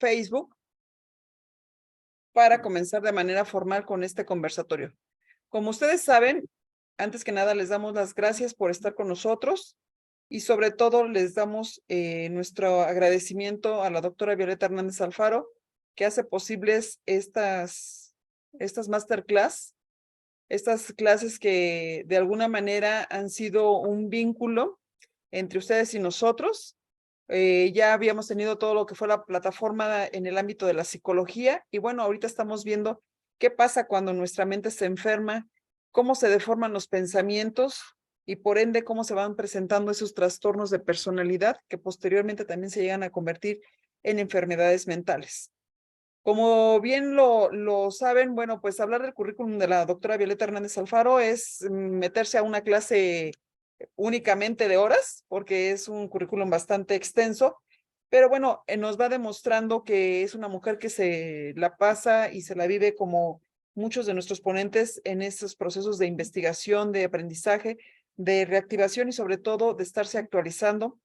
Facebook para comenzar de manera formal con este conversatorio. Como ustedes saben, antes que nada les damos las gracias por estar con nosotros y sobre todo les damos nuestro agradecimiento a la doctora Violeta Hernández Alfaro, que hace posibles estas masterclass, estas clases que de alguna manera han sido un vínculo entre ustedes y nosotros. Ya habíamos tenido todo lo que fue la plataforma en el ámbito de la psicología y bueno, ahorita estamos viendo qué pasa cuando nuestra mente se enferma, cómo se deforman los pensamientos y por ende cómo se van presentando esos trastornos de personalidad que posteriormente también se llegan a convertir en enfermedades mentales. Como bien lo saben, bueno, pues hablar del currículum de la doctora Violeta Hernández Alfaro es meterse a una clase únicamente de horas, porque es un currículum bastante extenso, pero bueno, nos va demostrando que es una mujer que se la pasa y se la vive como muchos de nuestros ponentes en estos procesos de investigación, de aprendizaje, de reactivación y sobre todo de estarse actualizando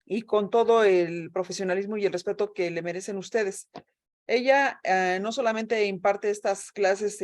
y con todo el profesionalismo y el respeto que le merecen ustedes. Ella no solamente imparte estas clases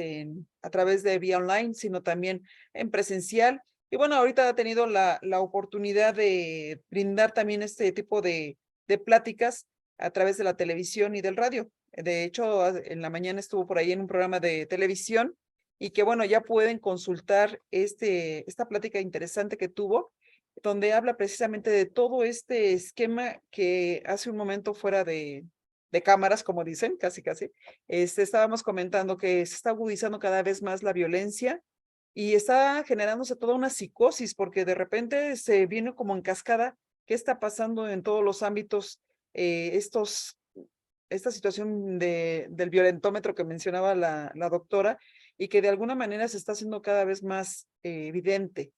a través de vía online, sino también en presencial. Y bueno, ahorita ha tenido la oportunidad de brindar también este tipo de pláticas a través de la televisión y del radio. De hecho, en la mañana estuvo por ahí en un programa de televisión y que bueno, ya pueden consultar esta plática interesante que tuvo, donde habla precisamente de todo este esquema que hace un momento fuera de cámaras, como dicen, casi, casi, estábamos comentando que se está agudizando cada vez más la violencia y está generándose toda una psicosis, porque de repente se viene como en cascada qué está pasando en todos los ámbitos, esta situación del violentómetro que mencionaba la doctora y que de alguna manera se está haciendo cada vez más evidente.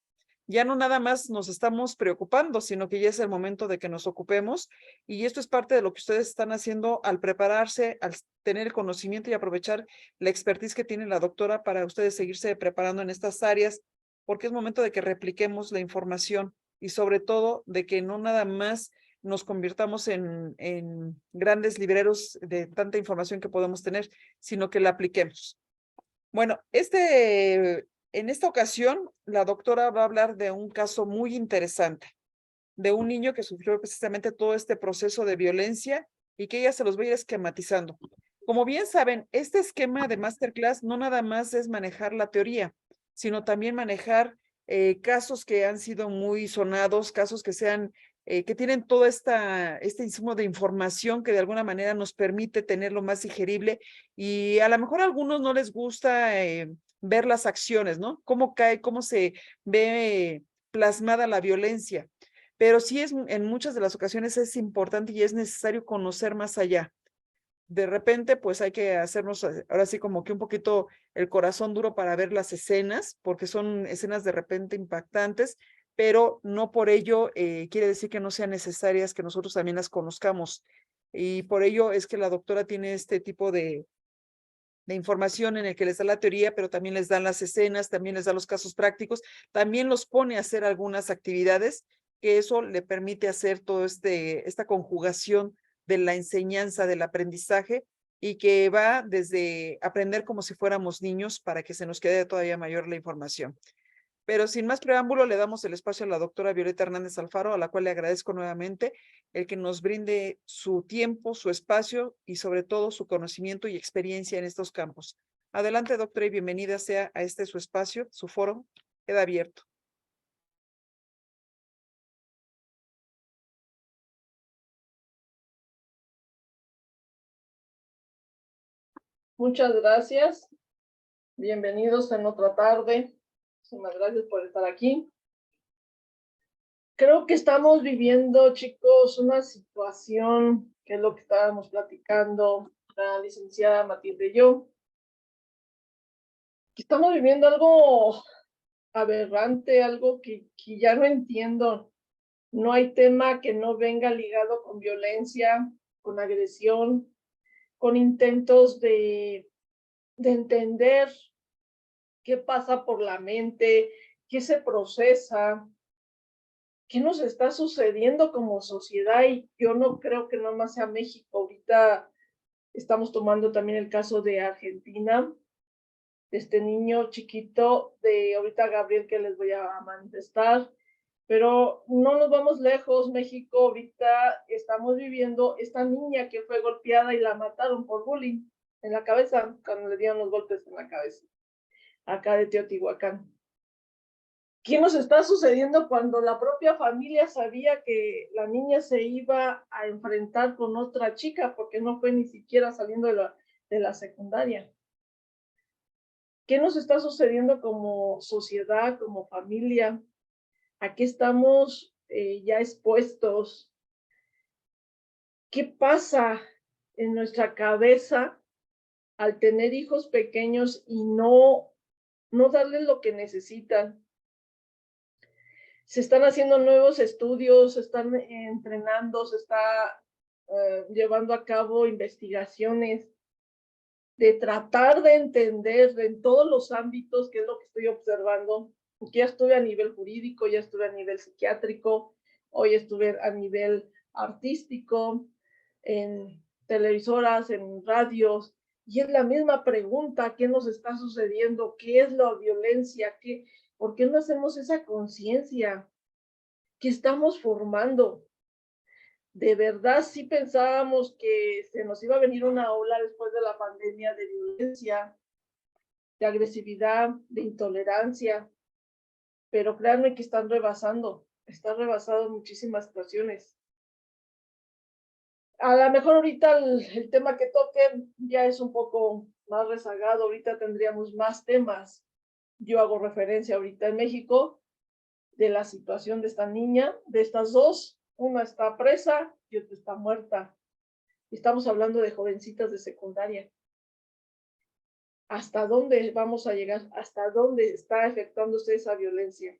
Ya no nada más nos estamos preocupando, sino que ya es el momento de que nos ocupemos y esto es parte de lo que ustedes están haciendo al prepararse, al tener el conocimiento y aprovechar la expertise que tiene la doctora para ustedes seguirse preparando en estas áreas, porque es momento de que repliquemos la información y sobre todo de que no nada más nos convirtamos en grandes libreros de tanta información que podemos tener, sino que la apliquemos. Bueno, en esta ocasión, la doctora va a hablar de un caso muy interesante, de un niño que sufrió precisamente todo este proceso de violencia y que ella se los va a ir esquematizando. Como bien saben, este esquema de masterclass no nada más es manejar la teoría, sino también manejar casos que han sido muy sonados, casos que tienen todo este insumo de información que de alguna manera nos permite tenerlo más digerible y a lo mejor a algunos no les gusta ver las acciones, ¿no? Cómo cae, cómo se ve plasmada la violencia, pero sí en muchas de las ocasiones es importante y es necesario conocer más allá. De repente, pues hay que hacernos ahora sí como que un poquito el corazón duro para ver las escenas, porque son escenas de repente impactantes, pero no por ello quiere decir que no sean necesarias que nosotros también las conozcamos. Y por ello es que la doctora tiene este tipo de información en el que les da la teoría, pero también les dan las escenas, también les da los casos prácticos, también los pone a hacer algunas actividades que eso le permite hacer todo esta conjugación de la enseñanza, del aprendizaje y que va desde aprender como si fuéramos niños para que se nos quede todavía mayor la información. Pero sin más preámbulo, le damos el espacio a la doctora Violeta Hernández Alfaro, a la cual le agradezco nuevamente el que nos brinde su tiempo, su espacio y sobre todo su conocimiento y experiencia en estos campos. Adelante, doctora, y bienvenida sea a su espacio, su foro, queda abierto. Muchas gracias. Bienvenidos en otra tarde. Muchísimas gracias por estar aquí. Creo que estamos viviendo, chicos, una situación que es lo que estábamos platicando la licenciada Matilde y yo. Estamos viviendo algo aberrante, algo que ya no entiendo. No hay tema que no venga ligado con violencia, con agresión, con intentos de entender qué pasa por la mente, qué se procesa, ¿Qué nos está sucediendo como sociedad? Y yo no creo que nada más sea México. Ahorita estamos tomando también el caso de Argentina, de este niño chiquito, de ahorita Gabriel que les voy a manifestar, pero no nos vamos lejos. México ahorita estamos viviendo esta niña que fue golpeada y la mataron por bullying en la cabeza, cuando le dieron los golpes en la cabeza, acá de Teotihuacán. ¿Qué nos está sucediendo cuando la propia familia sabía que la niña se iba a enfrentar con otra chica, porque no fue ni siquiera saliendo de la secundaria? ¿Qué nos está sucediendo como sociedad, como familia? ¿A qué estamos ya expuestos? ¿Qué pasa en nuestra cabeza al tener hijos pequeños y no darles lo que necesitan? Se están haciendo nuevos estudios, se están entrenando, se está llevando a cabo investigaciones de tratar de entender en todos los ámbitos qué es lo que estoy observando. Ya estuve a nivel jurídico, ya estuve a nivel psiquiátrico, hoy estuve a nivel artístico, en televisoras, en radios, y es la misma pregunta: ¿qué nos está sucediendo? ¿Qué es la violencia? ¿Por qué no hacemos esa conciencia que estamos formando? De verdad sí pensábamos que se nos iba a venir una ola después de la pandemia de violencia, de agresividad, de intolerancia, pero créanme que están rebasado muchísimas situaciones. A lo mejor ahorita el tema que toquen ya es un poco más rezagado, ahorita tendríamos más temas. Yo hago referencia ahorita en México de la situación de esta niña, de estas dos, una está presa y otra está muerta. Estamos hablando de jovencitas de secundaria. ¿Hasta dónde vamos a llegar? ¿Hasta dónde está efectuándose esa violencia?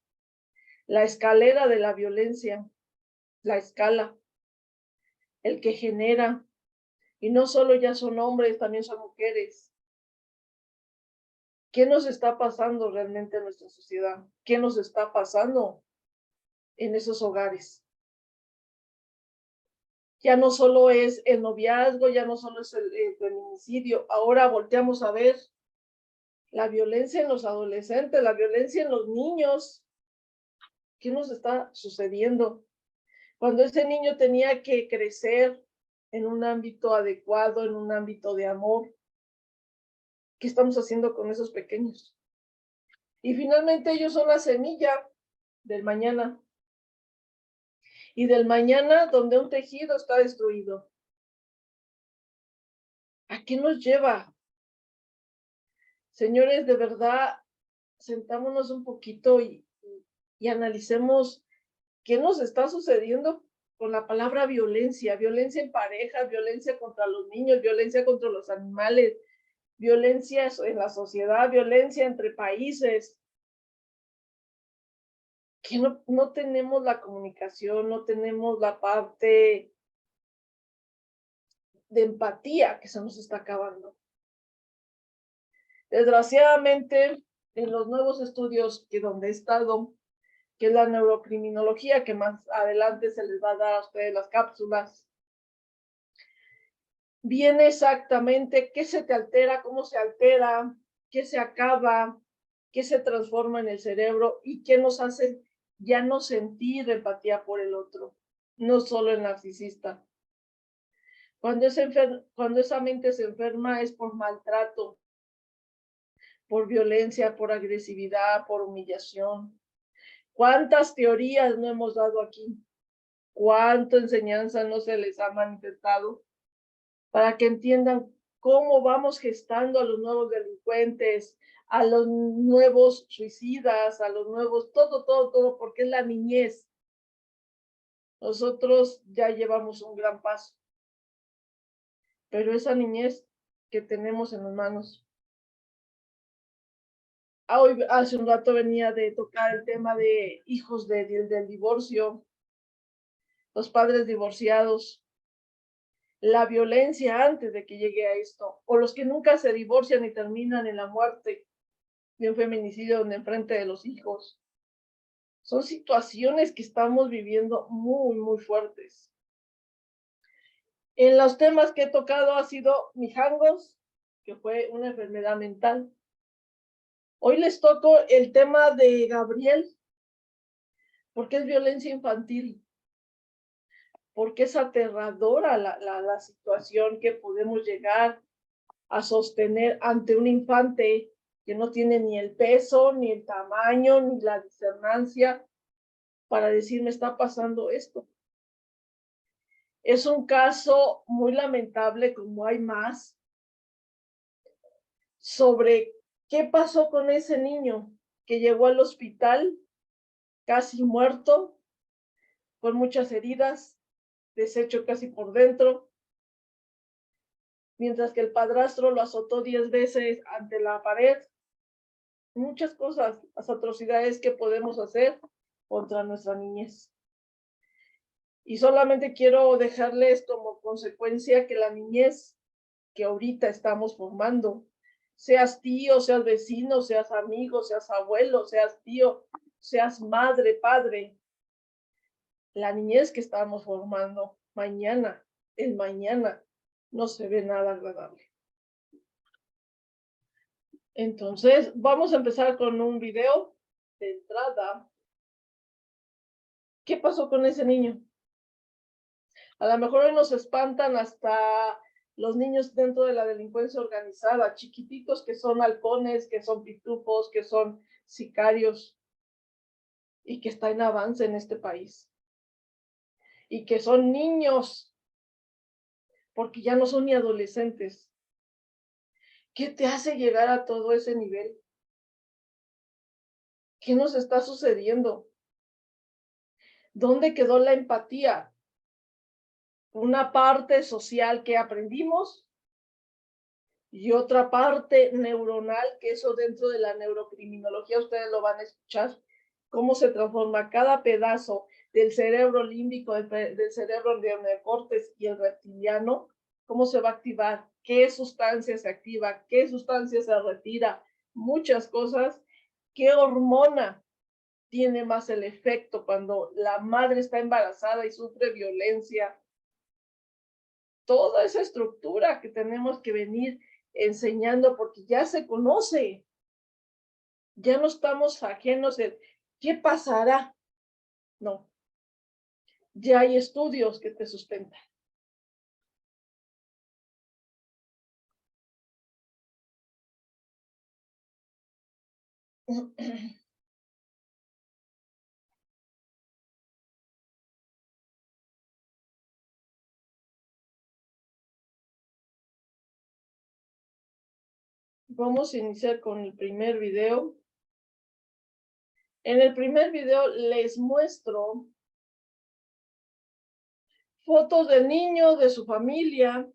La escalera de la violencia, la escala, el que genera, y no solo ya son hombres, también son mujeres. ¿Qué nos está pasando realmente en nuestra sociedad? ¿Qué nos está pasando en esos hogares? Ya no solo es el noviazgo, ya no solo es el feminicidio, ahora volteamos a ver la violencia en los adolescentes, la violencia en los niños. ¿Qué nos está sucediendo? Cuando ese niño tenía que crecer en un ámbito adecuado, en un ámbito de amor, ¿qué estamos haciendo con esos pequeños? Y finalmente ellos son la semilla del mañana. Y del mañana donde un tejido está destruido. ¿A qué nos lleva? Señores, de verdad, sentámonos un poquito y analicemos qué nos está sucediendo con la palabra violencia, violencia en pareja, violencia contra los niños, violencia contra los animales, violencia en la sociedad, violencia entre países. Que no tenemos la comunicación, no tenemos la parte de empatía que se nos está acabando. Desgraciadamente, en los nuevos estudios que donde he estado, que es la neurocriminología, que más adelante se les va a dar a ustedes las cápsulas, viene exactamente qué se te altera, cómo se altera, qué se acaba, qué se transforma en el cerebro y qué nos hace ya no sentir empatía por el otro, no solo el narcisista. Cuando esa mente se enferma es por maltrato, por violencia, por agresividad, por humillación. ¿Cuántas teorías no hemos dado aquí? ¿Cuánta enseñanza no se les ha manifestado para que entiendan cómo vamos gestando a los nuevos delincuentes, a los nuevos suicidas, a los nuevos, todo, porque es la niñez? Nosotros ya llevamos un gran paso, pero esa niñez que tenemos en las manos. Hoy, hace un rato venía de tocar el tema de hijos del divorcio, los padres divorciados, la violencia antes de que llegue a esto, o los que nunca se divorcian y terminan en la muerte de un feminicidio en frente de los hijos. Son situaciones que estamos viviendo muy, muy fuertes. En los temas que he tocado ha sido Mijangos, que fue una enfermedad mental. Hoy les toco el tema de Gabriel, porque es violencia infantil, porque es aterradora la situación que podemos llegar a sostener ante un infante que no tiene ni el peso, ni el tamaño, ni la discernancia para decir, me está pasando esto. Es un caso muy lamentable, como hay más, sobre qué pasó con ese niño que llegó al hospital casi muerto, con muchas heridas, deshecho casi por dentro, mientras que el padrastro lo azotó 10 veces ante la pared. Muchas cosas, las atrocidades que podemos hacer contra nuestra niñez. Y solamente quiero dejarles como consecuencia que la niñez que ahorita estamos formando, seas tío, seas vecino, seas amigo, seas abuelo, seas tío, seas madre, padre, la niñez que estamos formando mañana, el mañana, no se ve nada agradable. Entonces, vamos a empezar con un video de entrada. ¿Qué pasó con ese niño? A lo mejor hoy nos espantan hasta los niños dentro de la delincuencia organizada, chiquititos que son halcones, que son pitufos, que son sicarios y que está en avance en este país. Y que son niños, porque ya no son ni adolescentes. ¿Qué te hace llegar a todo ese nivel? ¿Qué nos está sucediendo? ¿Dónde quedó la empatía? Una parte social que aprendimos y otra parte neuronal, que eso dentro de la neurocriminología ustedes lo van a escuchar, cómo se transforma cada pedazo del cerebro límbico, del cerebro neocortes y el reptiliano, cómo se va a activar, qué sustancia se activa, qué sustancia se retira, muchas cosas, qué hormona tiene más el efecto cuando la madre está embarazada y sufre violencia. Toda esa estructura que tenemos que venir enseñando porque ya se conoce, ya no estamos ajenos de qué pasará, no, ya hay estudios que te sustentan. Vamos a iniciar con el primer video. En el primer video les muestro fotos del niño, de su familia,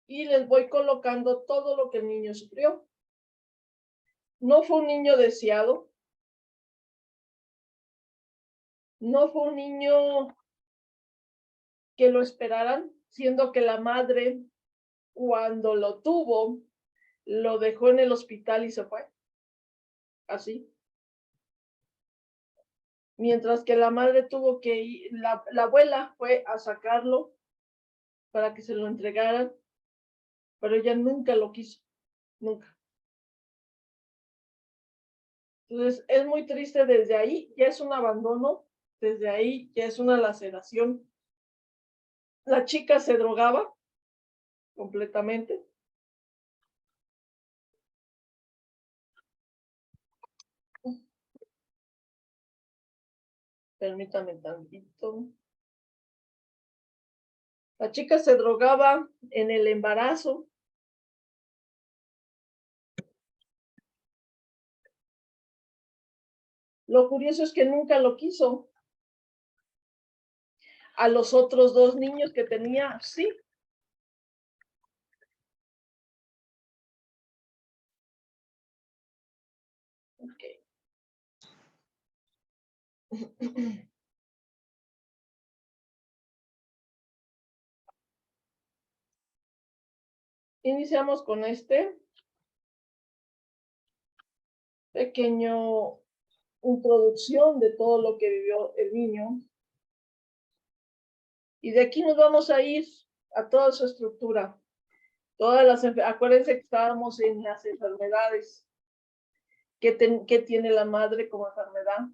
y les voy colocando todo lo que el niño sufrió. No fue un niño deseado, no fue un niño que lo esperaran, siendo que la madre, cuando lo tuvo, lo dejó en el hospital y se fue, así. Mientras que la madre tuvo que ir, la abuela fue a sacarlo para que se lo entregaran, pero ella nunca lo quiso, nunca. Entonces, es muy triste desde ahí, ya es un abandono, desde ahí ya es una laceración. La chica se drogaba completamente. Permítame tantito. La chica se drogaba en el embarazo. Lo curioso es que nunca lo quiso. A los otros dos niños que tenía, sí. Okay. Iniciamos con este. pequeño introducción de todo lo que vivió el niño. Y de aquí nos vamos a ir a toda su estructura. Acuérdense que estábamos en las enfermedades. ¿Qué tiene la madre como enfermedad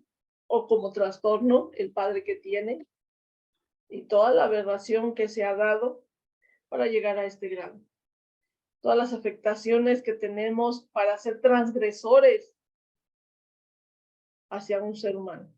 o como trastorno, el padre que tiene? Y toda la aberración que se ha dado para llegar a este grado. Todas las afectaciones que tenemos para ser transgresores hacia un ser humano.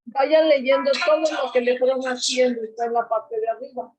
Vayan leyendo todo lo que le fueron haciendo, está en la parte de arriba.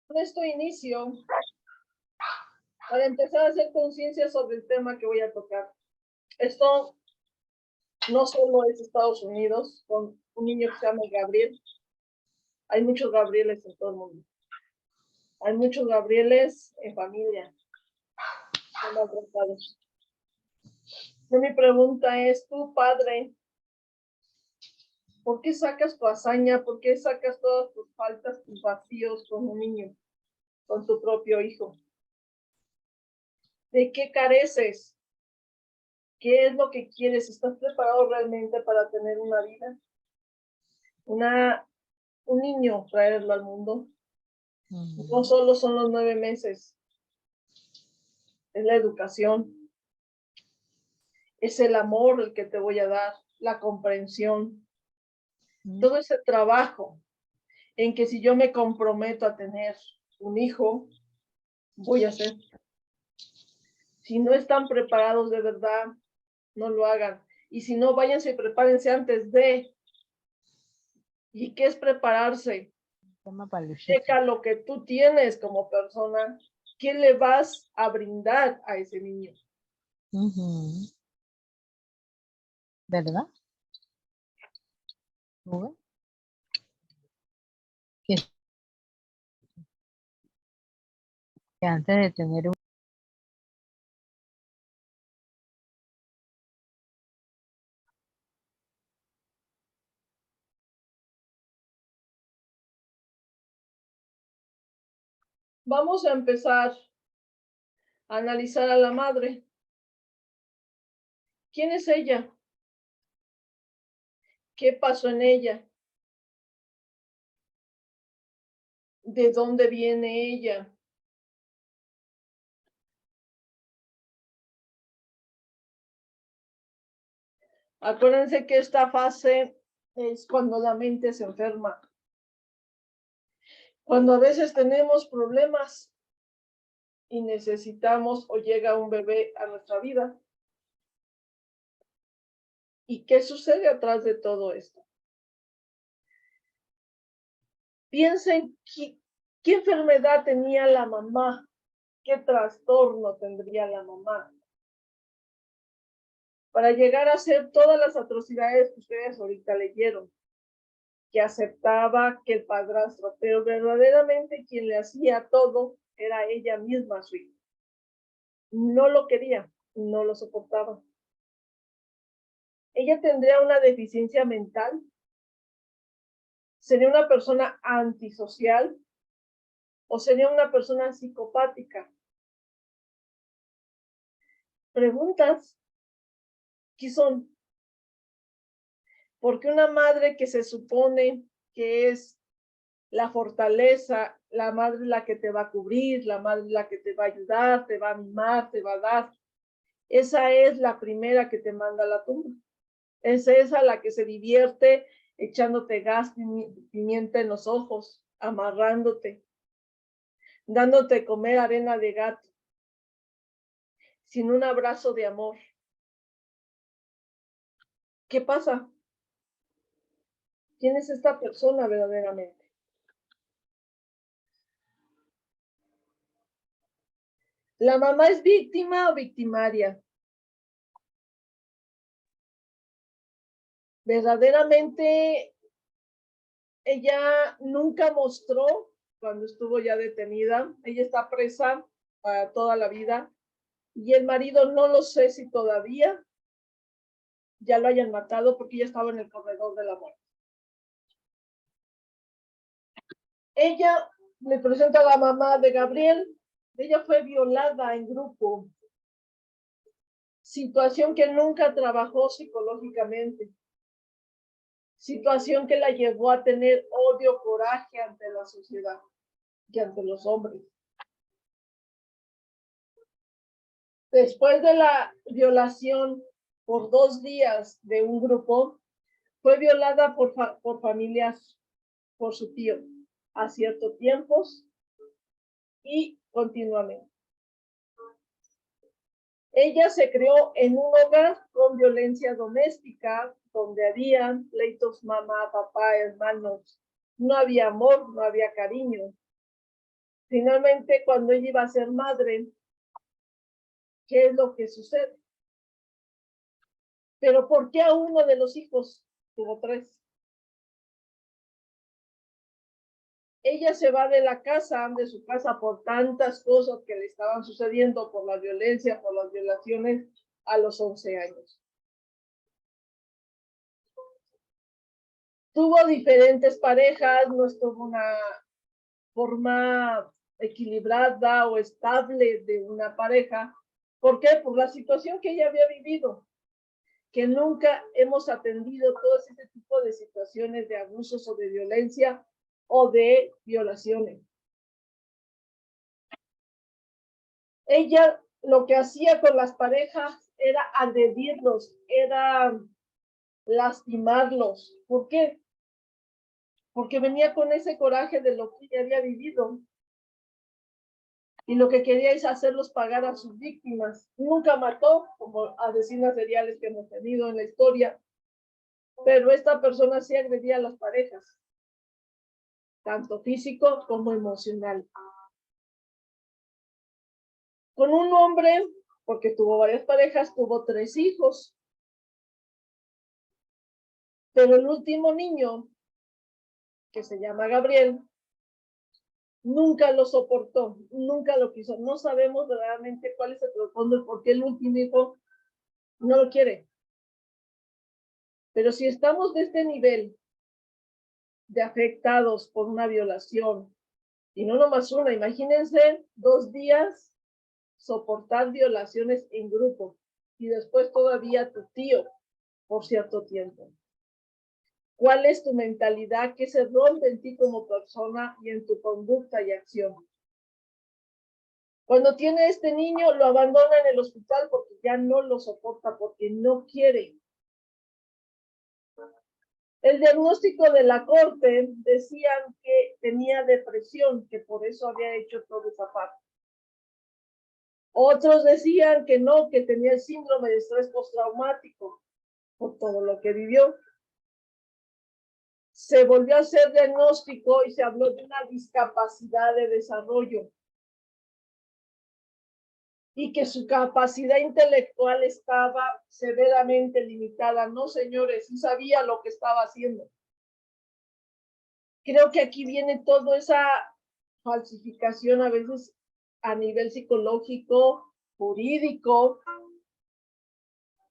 Con esto inicio para empezar a hacer conciencia sobre el tema que voy a tocar. Esto no solo es Estados Unidos, con un niño que se llama Gabriel. Hay muchos Gabrieles en todo el mundo. Hay muchos Gabrieles en familia. Mi pregunta es, tú, padre, ¿por qué sacas tu hazaña? ¿Por qué sacas todas tus faltas, tus vacíos con un niño, con tu propio hijo? ¿De qué careces? ¿Qué es lo que quieres? ¿Estás preparado realmente para tener una vida? Un niño, traerlo al mundo. No solo son los 9 meses, es la educación, es el amor el que te voy a dar, la comprensión, todo ese trabajo en que si yo me comprometo a tener un hijo, voy a hacer. Si no están preparados de verdad, no lo hagan. Y si no, váyanse y prepárense antes de. ¿Y qué es prepararse? Checa lo que tú tienes como persona. ¿Qué le vas a brindar a ese niño? ¿Verdad? Que antes de tener un... Vamos a empezar a analizar a la madre. ¿Quién es ella? ¿Qué pasó en ella? ¿De dónde viene ella? Acuérdense que esta fase es cuando la mente se enferma. Cuando a veces tenemos problemas y necesitamos o llega un bebé a nuestra vida. ¿Y qué sucede atrás de todo esto? Piensen qué enfermedad tenía la mamá, qué trastorno tendría la mamá para llegar a hacer todas las atrocidades que ustedes ahorita leyeron, que aceptaba que el padrastro, pero verdaderamente quien le hacía todo era ella misma, su hijo. No lo quería, no lo soportaba. Ella tendría una deficiencia mental, sería una persona antisocial o sería una persona psicopática. Preguntas, ¿qué son? Porque una madre que se supone que es la fortaleza, la madre la que te va a cubrir, la madre la que te va a ayudar, te va a mimar, te va a dar, esa es la primera que te manda a la tumba. Es esa la que se divierte echándote gas, pimienta en los ojos, amarrándote, dándote comer arena de gato, sin un abrazo de amor. ¿Qué pasa? ¿Quién es esta persona verdaderamente? ¿La mamá es víctima o victimaria? Verdaderamente, ella nunca mostró, cuando estuvo ya detenida, ella está presa para toda la vida, y el marido no lo sé si todavía ya lo hayan matado porque ella estaba en el corredor de la muerte. Ella, me presenta a la mamá de Gabriel, ella fue violada en grupo, situación que nunca trabajó psicológicamente, situación que la llevó a tener odio, coraje ante la sociedad y ante los hombres. Después de la violación por 2 días de un grupo, fue violada por familias, por su tío, a ciertos tiempos y continuamente. Ella se crió en un hogar con violencia doméstica, donde habían pleitos mamá, papá, hermanos. No había amor, no había cariño. Finalmente, cuando ella iba a ser madre, ¿qué es lo que sucede? Pero ¿por qué a uno de los hijos? Tuvo 3. Ella se va de su casa por tantas cosas que le estaban sucediendo, por la violencia, por las violaciones, a los 11 años. Tuvo diferentes parejas, no estuvo una forma equilibrada o estable de una pareja. ¿Por qué? Por la situación que ella había vivido, que nunca hemos atendido todo ese tipo de situaciones de abusos o de violencia o de violaciones. Ella lo que hacía con las parejas era agredirlos, era lastimarlos. ¿Por qué? Porque venía con ese coraje de lo que ella había vivido. Y lo que quería es hacerlos pagar a sus víctimas. Nunca mató, como asesinas seriales que hemos tenido en la historia, pero esta persona sí agredía a las parejas, tanto físico como emocional. Con un hombre, porque tuvo varias parejas, tuvo 3 hijos. Pero el último niño, que se llama Gabriel, nunca lo soportó, nunca lo quiso. No sabemos realmente cuál es el trasfondo, el por qué el último hijo no lo quiere. Pero si estamos de este nivel de afectados por una violación, y no nomás una, imagínense 2 días soportar violaciones en grupo, y después todavía tu tío por cierto tiempo. ¿Cuál es tu mentalidad que se rompe en ti como persona y en tu conducta y acción? Cuando tiene este niño, lo abandona en el hospital porque ya no lo soporta, porque no quiere. El diagnóstico de la corte decían que tenía depresión, que por eso había hecho toda esa parte. Otros decían que no, que tenía el síndrome de estrés postraumático por todo lo que vivió. Se volvió a hacer diagnóstico y se habló de una discapacidad de desarrollo y que su capacidad intelectual estaba severamente limitada. No, señores, sí sabía lo que estaba haciendo. Creo que aquí viene toda esa falsificación a veces a nivel psicológico, jurídico,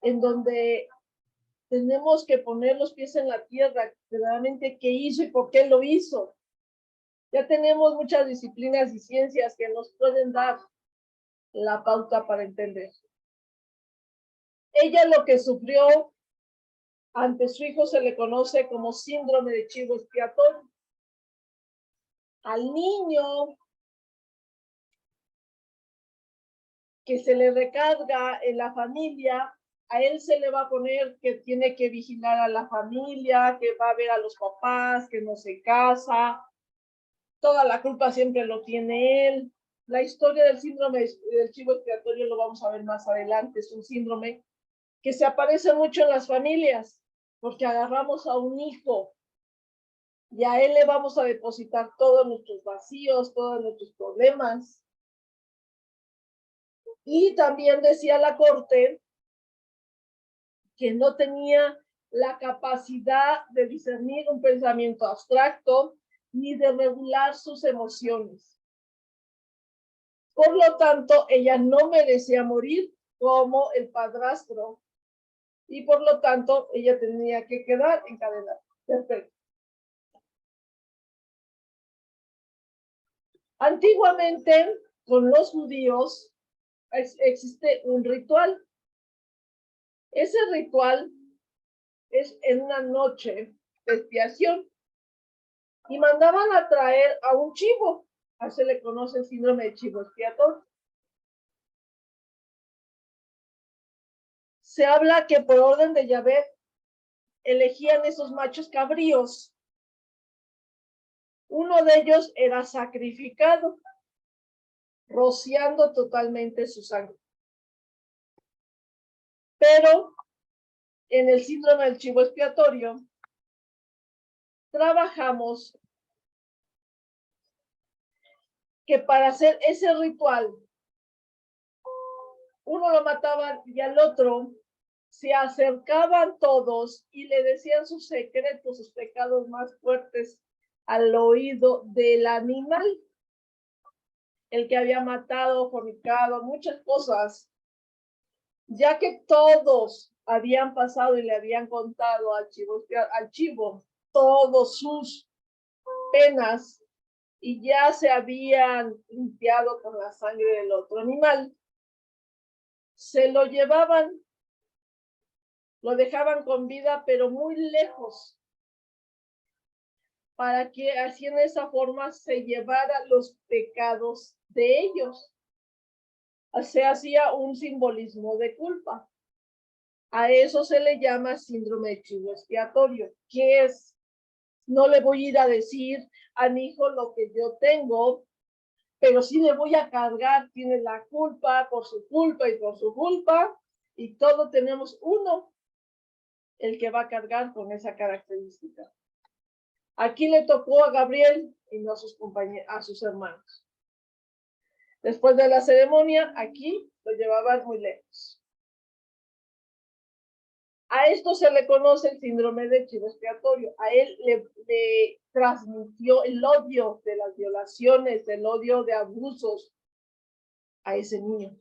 en donde tenemos que poner los pies en la tierra, realmente qué hizo y por qué lo hizo. Ya tenemos muchas disciplinas y ciencias que nos pueden dar la pauta para entender. Ella lo que sufrió ante su hijo se le conoce como síndrome de chivo expiatorio. Al niño que se le recarga en la familia, a él se le va a poner que tiene que vigilar a la familia, que va a ver a los papás, que no se casa, toda la culpa siempre lo tiene él. La historia del síndrome del chivo expiatorio lo vamos a ver más adelante, es un síndrome que se aparece mucho en las familias, porque agarramos a un hijo y a él le vamos a depositar todos nuestros vacíos, todos nuestros problemas. Y también decía la corte que no tenía la capacidad de discernir un pensamiento abstracto ni de regular sus emociones. Por lo tanto, ella no merecía morir como el padrastro y por lo tanto ella tenía que quedar encadenada. Perfecto. Antiguamente, con los judíos, existe un ritual. Ese ritual es en una noche de expiación y mandaban a traer a un chivo. A se le conoce el síndrome de chivo expiatorio. Se habla que por orden de Yahvé elegían esos machos cabríos. Uno de ellos era sacrificado, rociando totalmente su sangre. Pero en el síndrome del chivo expiatorio trabajamos que para hacer ese ritual, uno lo mataban y al otro se acercaban todos y le decían sus secretos, sus pecados más fuertes al oído del animal, el que había matado, fornicado, muchas cosas, ya que todos habían pasado y le habían contado al chivo todos sus penas y ya se habían limpiado con la sangre del otro animal. Se lo llevaban, lo dejaban con vida, pero muy lejos, para que así en esa forma se llevara los pecados de ellos. Se hacía un simbolismo de culpa. A eso se le llama síndrome de chivo expiatorio, que es, no le voy a ir a decir a mi hijo lo que yo tengo, pero sí le voy a cargar, tiene la culpa por su culpa y por su culpa, y todos tenemos uno, el que va a cargar con esa característica. Aquí le tocó a Gabriel y no a sus compañeros, a sus hermanos. Después de la ceremonia, aquí lo llevaban muy lejos. A esto se le conoce el síndrome de chivo expiatorio. A él le transmitió el odio de las violaciones, el odio de abusos a ese niño.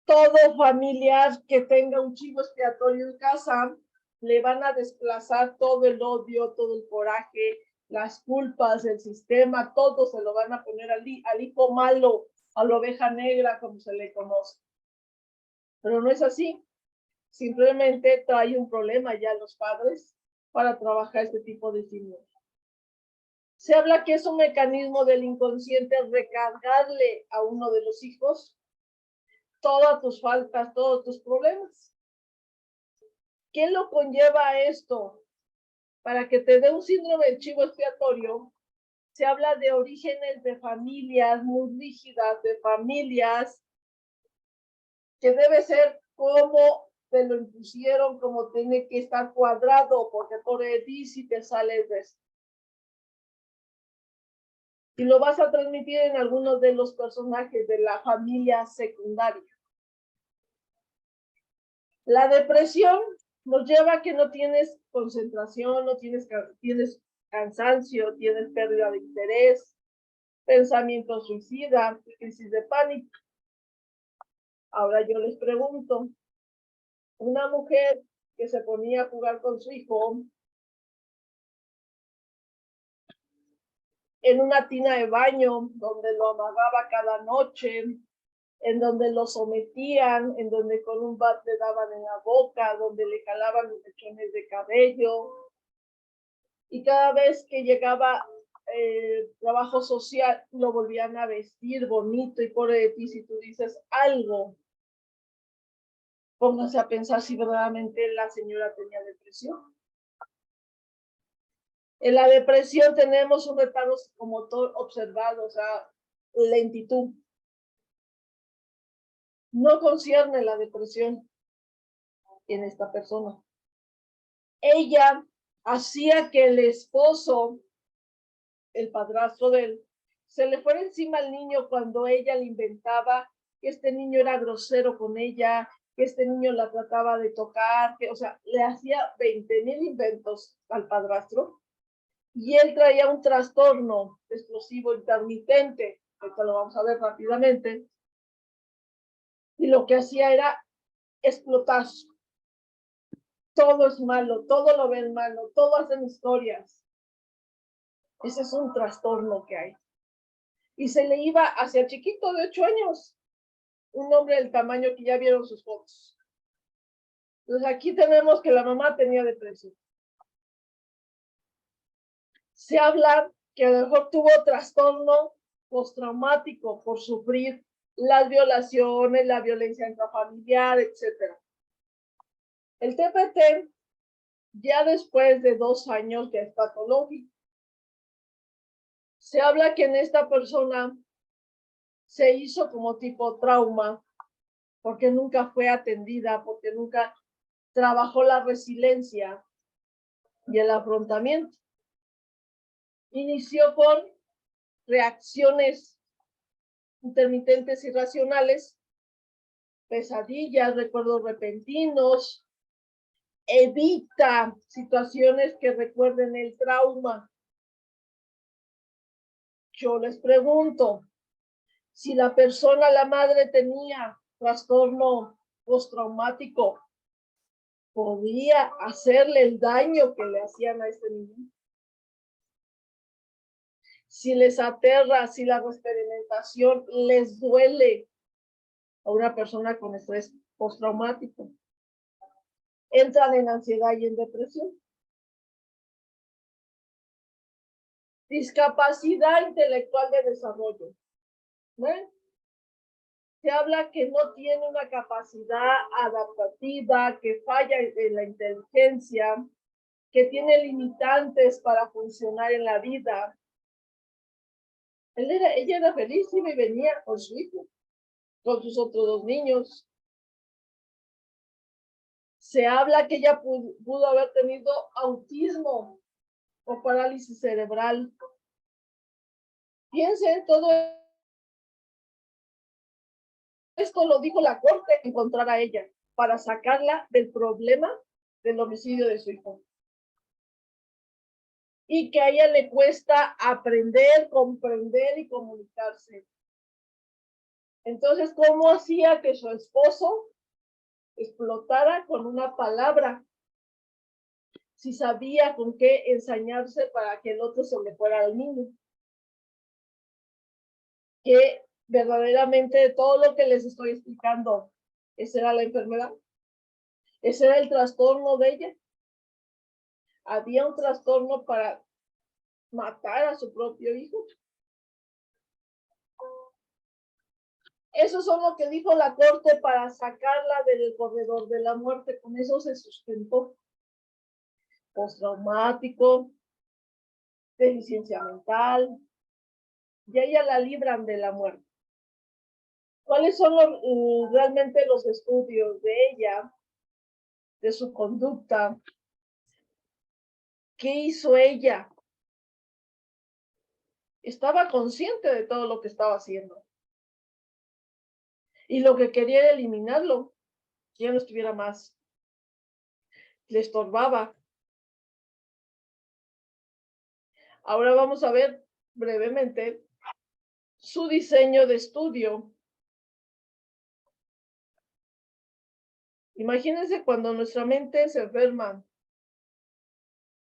Todo familiar que tenga un chivo expiatorio en casa, le van a desplazar todo el odio, todo el coraje, las culpas, el sistema, todo se lo van a poner al hijo malo, a la oveja negra, como se le conoce. Pero no es así. Simplemente trae un problema ya los padres para trabajar este tipo de síndrome. Se habla que es un mecanismo del inconsciente recargarle a uno de los hijos todas tus faltas, todos tus problemas. ¿Qué lo conlleva a esto? Para que te dé un síndrome del chivo expiatorio, se habla de orígenes de familias muy rígidas, de familias que debe ser como te lo impusieron, como tiene que estar cuadrado, porque por ti si te sales de eso. Y lo vas a transmitir en algunos de los personajes de la familia secundaria. La depresión nos lleva a que no tienes concentración, no tienes cansancio, tienes pérdida de interés, pensamiento suicida, crisis de pánico. Ahora yo les pregunto, una mujer que se ponía a jugar con su hijo en una tina de baño donde lo amagaba cada noche, en donde lo sometían, en donde con un bat le daban en la boca, donde le jalaban los mechones de cabello. Y cada vez que llegaba trabajo social, lo volvían a vestir bonito y pobre de ti si tú dices algo. Pónganse a pensar si verdaderamente la señora tenía depresión. En la depresión tenemos un retardo psicomotor observado, o sea, lentitud. No concierne la depresión en esta persona. Ella hacía que el esposo, el padrastro de él, se le fuera encima al niño cuando ella le inventaba que este niño era grosero con ella, que este niño la trataba de tocar, que, o sea, le hacía 20,000 inventos al padrastro, y él traía un trastorno explosivo intermitente, esto lo vamos a ver rápidamente, y lo que hacía era explotar. Todo es malo, todo lo ven malo, todo hacen historias. Ese es un trastorno que hay. Y se le iba hacia chiquito de 8 años, un hombre del tamaño que ya vieron sus fotos. Entonces aquí tenemos que la mamá tenía depresión. Se habla que a lo mejor tuvo trastorno postraumático por sufrir las violaciones, la violencia intrafamiliar, etc. El TPT, ya después de 2 años, ya es patológico. Se habla que en esta persona se hizo como tipo trauma, porque nunca fue atendida, porque nunca trabajó la resiliencia y el afrontamiento. Inició con reacciones intermitentes irracionales, pesadillas, recuerdos repentinos, evita situaciones que recuerden el trauma. Yo les pregunto, si la persona, la madre, tenía trastorno postraumático, ¿podría hacerle el daño que le hacían a este niño? Si les aterra, si la experimentación les duele a una persona con estrés postraumático, entran en ansiedad y en depresión. Discapacidad intelectual de desarrollo. Se habla que no tiene una capacidad adaptativa, que falla en la inteligencia, que tiene limitantes para funcionar en la vida. Ella era feliz y venía con su hijo, con sus otros 2 niños. Se habla que ella pudo haber tenido autismo o parálisis cerebral. Piensen en todo esto, lo dijo la corte, encontrar a ella para sacarla del problema del homicidio de su hijo. Y que a ella le cuesta aprender, comprender y comunicarse. Entonces, ¿cómo hacía que su esposo explotara con una palabra? Si sabía con qué ensañarse para que el otro se le fuera al niño. Que verdaderamente todo lo que les estoy explicando, esa era la enfermedad, ese era el trastorno de ella. Había un trastorno para matar a su propio hijo. Eso son lo que dijo la corte para sacarla del corredor de la muerte. Con eso se sustentó. Postraumático, deficiencia mental, y a ella la libran de la muerte. ¿Cuáles son realmente los estudios de ella, de su conducta? ¿Qué hizo ella? Estaba consciente de todo lo que estaba haciendo. Y lo que quería era eliminarlo, que ya no estuviera más. Le estorbaba. Ahora vamos a ver brevemente su diseño de estudio. Imagínense cuando nuestra mente se enferma.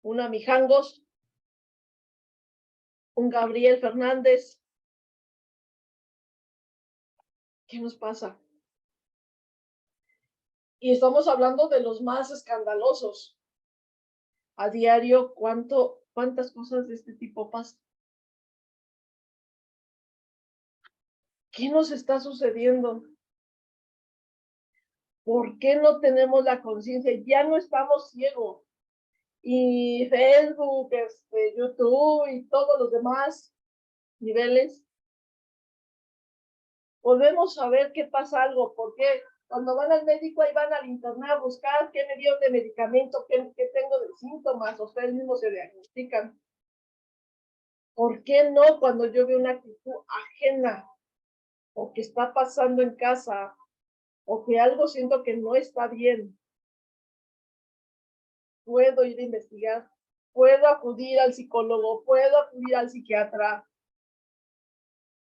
Una Mijangos, un Gabriel Fernández. ¿Qué nos pasa? Y estamos hablando de los más escandalosos. A diario, ¿cuántas cosas de este tipo pasan? ¿Qué nos está sucediendo? ¿Por qué no tenemos la conciencia? Ya no estamos ciegos. Y Facebook, YouTube y todos los demás niveles, volvemos a ver que pasa algo. ¿Por qué? Cuando van al médico, ahí van al internet a buscar qué me dieron de medicamento, qué tengo de síntomas, ustedes mismos se diagnostican. ¿Por qué no cuando yo veo una actitud ajena o que está pasando en casa, o que algo siento que no está bien, puedo ir a investigar, puedo acudir al psicólogo, puedo acudir al psiquiatra.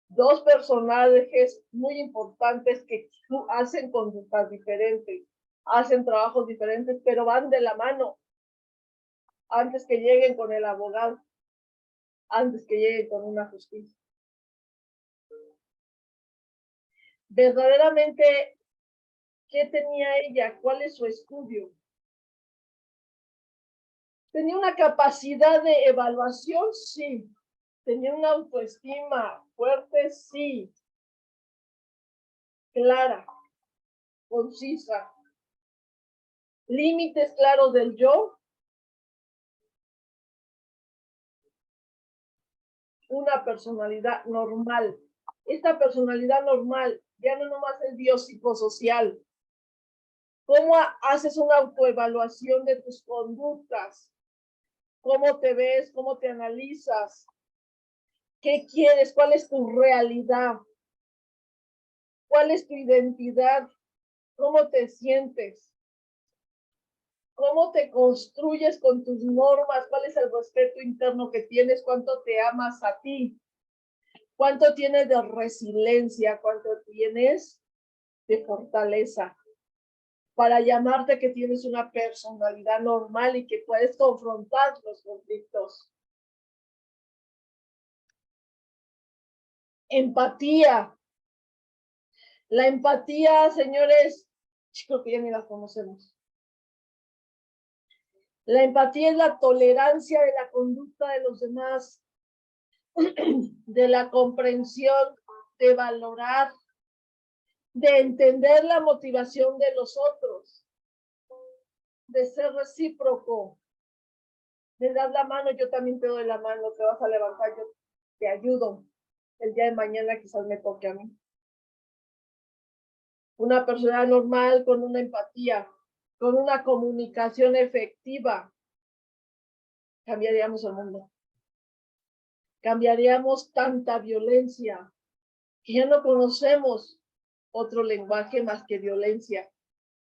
Dos personajes muy importantes que hacen conductas diferentes, hacen trabajos diferentes, pero van de la mano antes que lleguen con el abogado, antes que lleguen con una justicia. Verdaderamente, ¿qué tenía ella? ¿Cuál es su estudio? ¿Tenía una capacidad de evaluación? Sí. ¿Tenía una autoestima fuerte? Sí. Clara, concisa. ¿Límites claros del yo? Una personalidad normal. Esta personalidad normal ya no nomás es biopsicosocial. ¿Cómo haces una autoevaluación de tus conductas? ¿Cómo te ves? ¿Cómo te analizas? ¿Qué quieres? ¿Cuál es tu realidad? ¿Cuál es tu identidad? ¿Cómo te sientes? ¿Cómo te construyes con tus normas? ¿Cuál es el respeto interno que tienes? ¿Cuánto te amas a ti? ¿Cuánto tienes de resiliencia? ¿Cuánto tienes de fortaleza? Para llamarte que tienes una personalidad normal y que puedes confrontar los conflictos. Empatía. La empatía, señores, creo que ya ni la conocemos. La empatía es la tolerancia de la conducta de los demás, de la comprensión, de valorar, de entender la motivación de los otros, de ser recíproco, de dar la mano, yo también te doy la mano, te vas a levantar, yo te ayudo. El día de mañana quizás me toque a mí. Una persona normal con una empatía, con una comunicación efectiva, cambiaríamos el mundo. Cambiaríamos tanta violencia que ya no conocemos otro lenguaje más que violencia,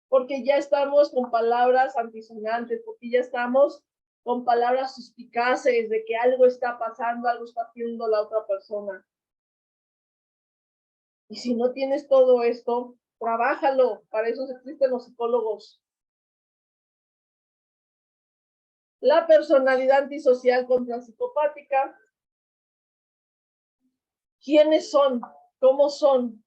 porque ya estamos con palabras antisonantes, porque ya estamos con palabras suspicaces de que algo está pasando, algo está haciendo la otra persona. Y si no tienes todo esto, trabájalo, para eso existen los psicólogos. La personalidad antisocial contra psicopática. ¿Quiénes son? ¿Cómo son?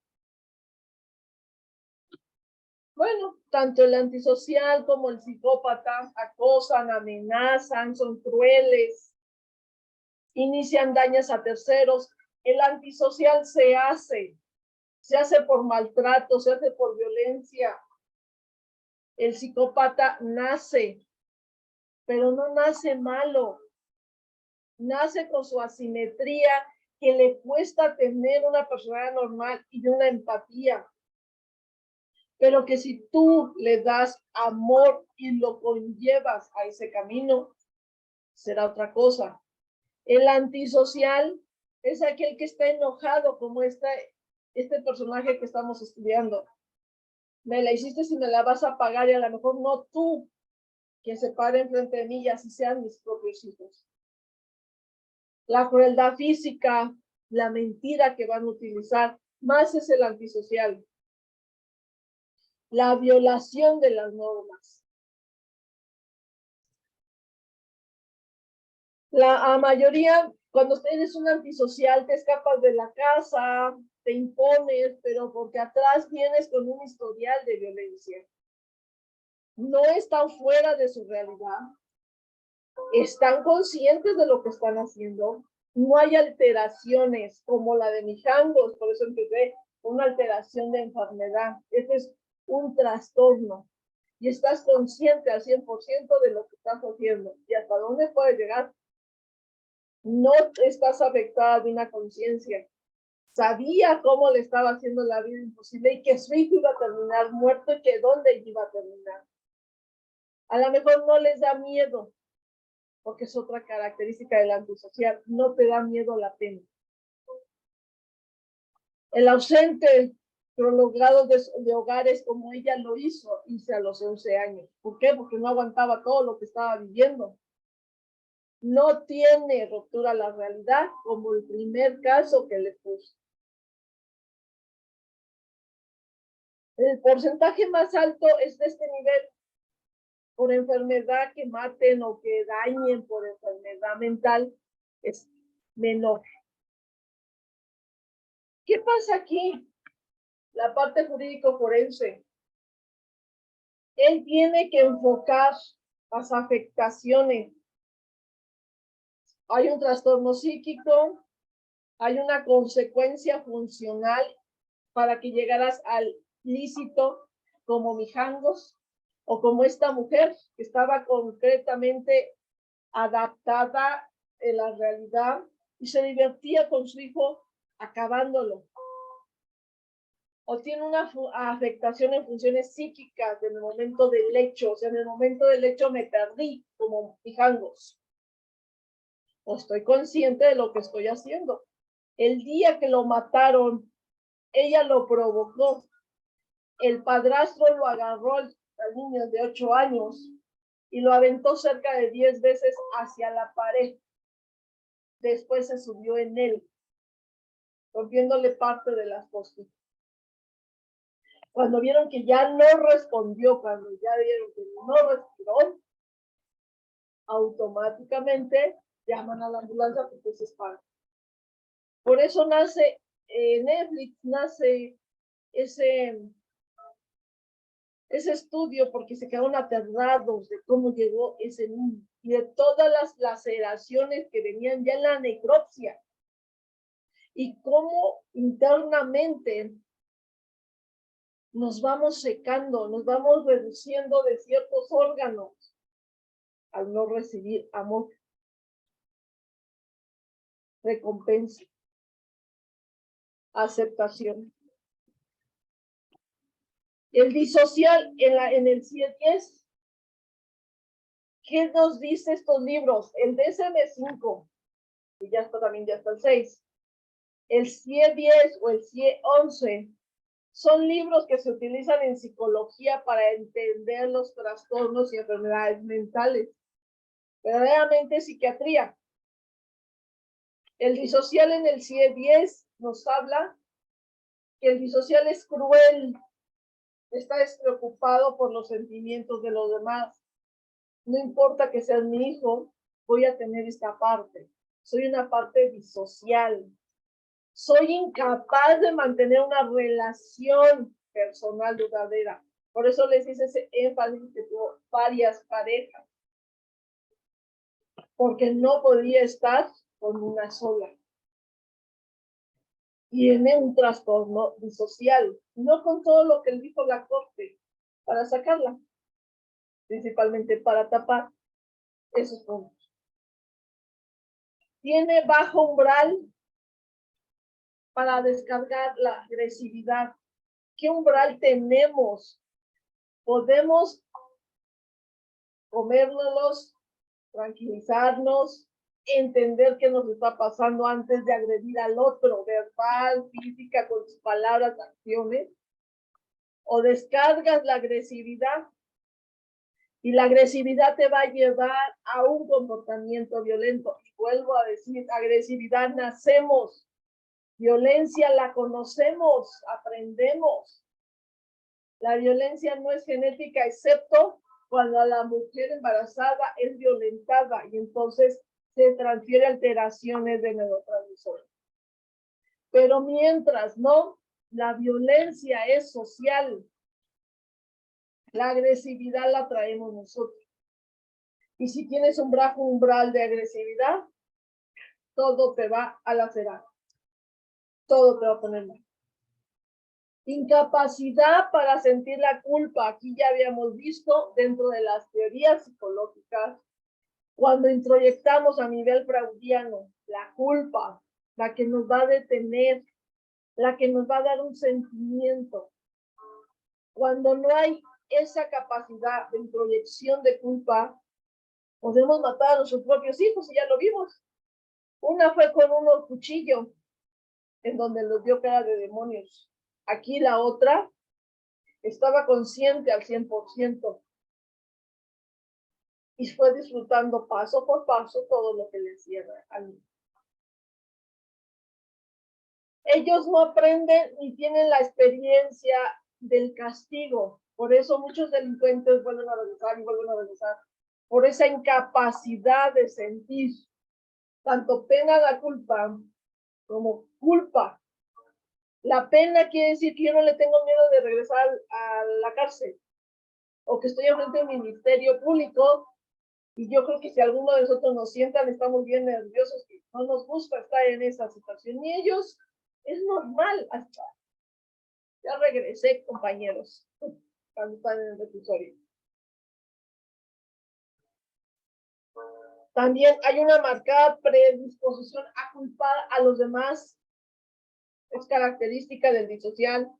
Bueno, tanto el antisocial como el psicópata acosan, amenazan, son crueles, inician daños a terceros. El antisocial se hace por maltrato, se hace por violencia. El psicópata nace, pero no nace malo, nace con su asimetría que le cuesta tener una personalidad normal y una empatía. Pero que si tú le das amor y lo conllevas a ese camino, será otra cosa. El antisocial es aquel que está enojado, como este personaje que estamos estudiando. Me la hiciste y me la vas a pagar, y a lo mejor no tú, quien se pare enfrente de mí, y así sean mis propios hijos. La crueldad física, la mentira que van a utilizar, más es el antisocial. La violación de las normas. La mayoría, cuando eres un antisocial, te escapas de la casa, te impones, pero porque atrás vienes con un historial de violencia. No están fuera de su realidad. Están conscientes de lo que están haciendo. No hay alteraciones como la de Mijangos, por eso empecé una alteración de enfermedad. Este es un trastorno. Y estás consciente al 100% de lo que estás haciendo y hasta dónde puedes llegar. No estás afectada de una conciencia. Sabía cómo le estaba haciendo la vida imposible y que su hijo iba a terminar muerto y que dónde iba a terminar. A lo mejor no les da miedo, porque es otra característica del antisocial, no te da miedo la pena. El ausente prolongados de hogares como ella lo hice a los 11 años. ¿Por qué? Porque no aguantaba todo lo que estaba viviendo. No tiene ruptura la realidad como el primer caso que le puse. El porcentaje más alto es de este nivel, por enfermedad que maten o que dañen por enfermedad mental, es menor. ¿Qué pasa aquí? La parte jurídico-forense. Él tiene que enfocar las afectaciones. Hay un trastorno psíquico, hay una consecuencia funcional para que llegaras al lícito como Mijangos o como esta mujer que estaba concretamente adaptada en la realidad y se divertía con su hijo acabándolo. O tiene una afectación en funciones psíquicas en el momento del hecho, o sea, en el momento del hecho me perdí como Mijangos. O estoy consciente de lo que estoy haciendo. El día que lo mataron, ella lo provocó. El padrastro lo agarró al niño de 8 años y lo aventó cerca de 10 veces hacia la pared. Después se subió en él, rompiéndole parte de las costillas. Cuando vieron que ya no respondió, cuando ya vieron que no respiró, automáticamente llaman a la ambulancia porque se espanta. Por eso nace Netflix, nace ese estudio, porque se quedaron aterrados de cómo llegó ese niño y de todas las laceraciones que venían ya en la necropsia y cómo internamente nos vamos secando, nos vamos reduciendo de ciertos órganos al no recibir amor, recompensa, aceptación. El disocial en el CIE-10. ¿Qué nos dice estos libros? El DSM-5, y ya está también, ya está el 6. El CIE-10 o el CIE-11 son libros que se utilizan en psicología para entender los trastornos y enfermedades mentales. Verdaderamente psiquiatría. El disocial en el CIE-10 nos habla que el disocial es cruel, está despreocupado por los sentimientos de los demás. No importa que seas mi hijo, voy a tener esta parte. Soy una parte disocial. Soy incapaz de mantener una relación personal duradera. Por eso les hice ese énfasis que tuvo varias parejas. Porque no podía estar con una sola. Tiene un trastorno disocial, no con todo lo que le dijo la corte para sacarla, principalmente para tapar esos puntos. Tiene bajo umbral para descargar la agresividad. ¿Qué umbral tenemos? Podemos comérnoslos, tranquilizarnos, entender qué nos está pasando antes de agredir al otro, verbal, física, con sus palabras, acciones, o descargas la agresividad y la agresividad te va a llevar a un comportamiento violento. Y vuelvo a decir, agresividad nacemos, violencia la conocemos, aprendemos. La violencia no es genética, excepto cuando la mujer embarazada es violentada y entonces se transfiere alteraciones de neurotransmisores. Pero mientras no, la violencia es social. La agresividad la traemos nosotros. Y si tienes un bajo umbral de agresividad, todo te va a lacerar. Todo te va a poner mal. Incapacidad para sentir la culpa. Aquí ya habíamos visto dentro de las teorías psicológicas, cuando introyectamos a nivel freudiano la culpa, la que nos va a detener, la que nos va a dar un sentimiento. Cuando no hay esa capacidad de introyección de culpa, podemos matar a nuestros propios hijos, y ya lo vimos. Una fue con un cuchillo, en donde los dio cara de demonios. Aquí la otra estaba consciente al 100% y fue disfrutando paso por paso todo lo que le hacía al niño. Ellos no aprenden ni tienen la experiencia del castigo. Por eso muchos delincuentes vuelven a regresar y vuelven a regresar. Por esa incapacidad de sentir tanto pena da culpa como culpa. La pena quiere decir que yo no le tengo miedo de regresar a la cárcel o que estoy enfrente del Ministerio Público y yo creo que si alguno de nosotros nos sientan estamos bien nerviosos y no nos gusta estar en esa situación. Ni ellos, es normal. Hasta ya regresé, compañeros, cuando están en el reclusorio. También hay una marcada predisposición a culpar a los demás. Es característica del disocial.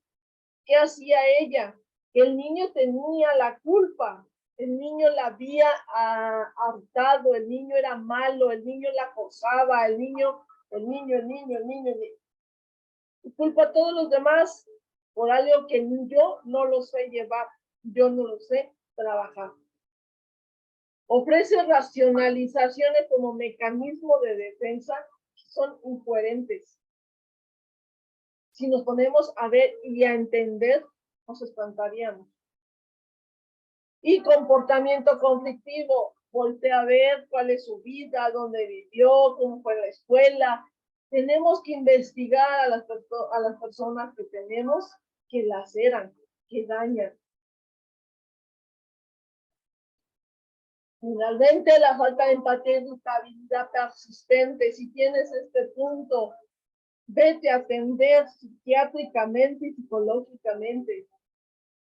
¿Qué hacía ella? Que el niño tenía la culpa. El niño la había hartado, el niño era malo, el niño la acosaba, el niño. Y culpa a todos los demás por algo que yo no lo sé llevar, yo no lo sé trabajar. Ofrece racionalizaciones como mecanismo de defensa que son incoherentes. Si nos ponemos a ver y a entender, nos espantaríamos. Y comportamiento conflictivo, voltea a ver cuál es su vida, dónde vivió, cómo fue la escuela. Tenemos que investigar a las personas que tenemos que laceran, que dañan. Finalmente, la falta de empatía y estabilidad persistente. Si tienes este punto, vete a atender psiquiátricamente y psicológicamente,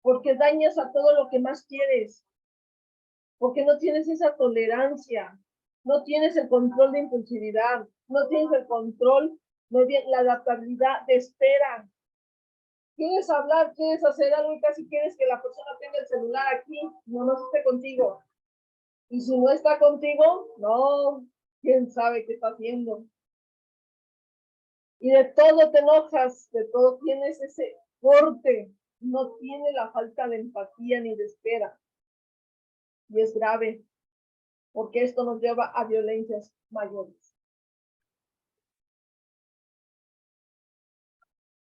porque dañas a todo lo que más quieres, porque no tienes esa tolerancia, no tienes el control de impulsividad, no tienes el control, no tienes la adaptabilidad de espera. Quieres hablar, quieres hacer algo y casi quieres que la persona tenga el celular aquí, no esté contigo. Y si no está contigo, no, quién sabe qué está haciendo. Y de todo te enojas, de todo tienes ese corte, no tiene la falta de empatía ni de espera. Y es grave, porque esto nos lleva a violencias mayores.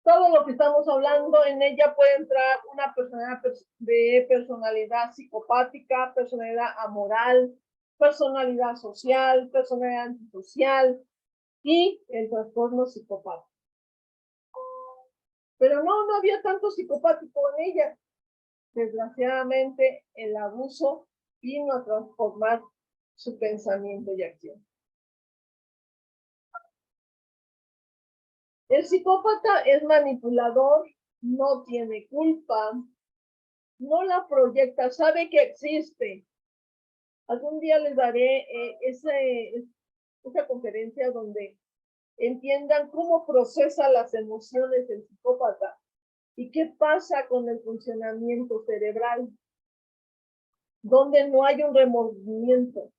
Todo lo que estamos hablando, en ella puede entrar una personalidad psicopática, personalidad amoral, personalidad social, personalidad antisocial y el trastorno psicopático. Pero no había tanto psicopático en ella. Desgraciadamente, el abuso vino a transformar su pensamiento y acción. El psicópata es manipulador, no tiene culpa, no la proyecta, sabe que existe. Algún día les daré esa conferencia donde entiendan cómo procesa las emociones el psicópata y qué pasa con el funcionamiento cerebral, donde no hay un remordimiento,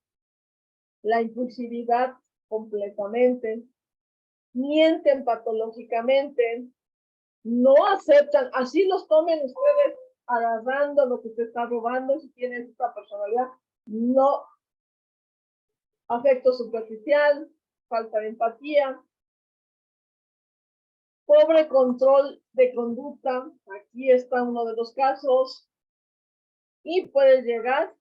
la impulsividad completamente, mienten patológicamente, no aceptan, así los tomen ustedes agarrando lo que se está robando, si tienen esta personalidad, no, afecto superficial, falta de empatía, pobre control de conducta, aquí está uno de los casos, y puede llegar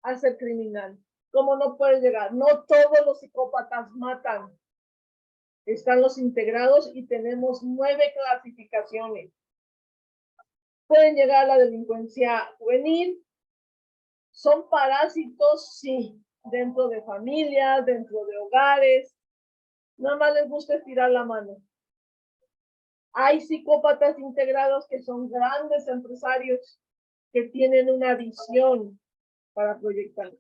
a ser criminal. ¿Cómo no puede llegar? No todos los psicópatas matan. Están los integrados y tenemos 9 clasificaciones. Pueden llegar a la delincuencia juvenil. Son parásitos, sí, dentro de familias, dentro de hogares. Nada más les gusta estirar la mano. Hay psicópatas integrados que son grandes empresarios que tienen una visión para proyectar.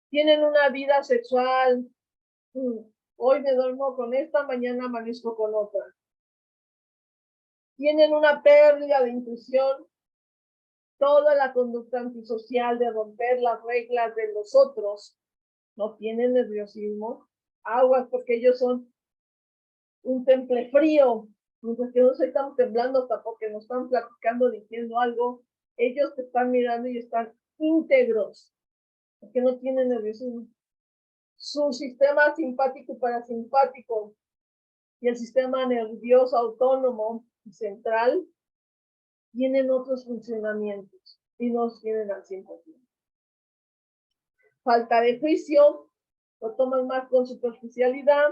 Tienen una vida sexual. Hoy me duermo con esta, mañana amanezco con otra. Tienen una pérdida de intuición. Toda la conducta antisocial de romper las reglas de los otros. No tienen nerviosismo. Aguas, porque ellos son un temple frío, mientras que nosotros estamos temblando hasta porque nos están platicando, diciendo algo, ellos te están mirando y están íntegros, porque no tienen nerviosismo. Su sistema simpático y parasimpático y el sistema nervioso autónomo y central tienen otros funcionamientos y no tienen al 100%. Falta de juicio, lo toman más con superficialidad.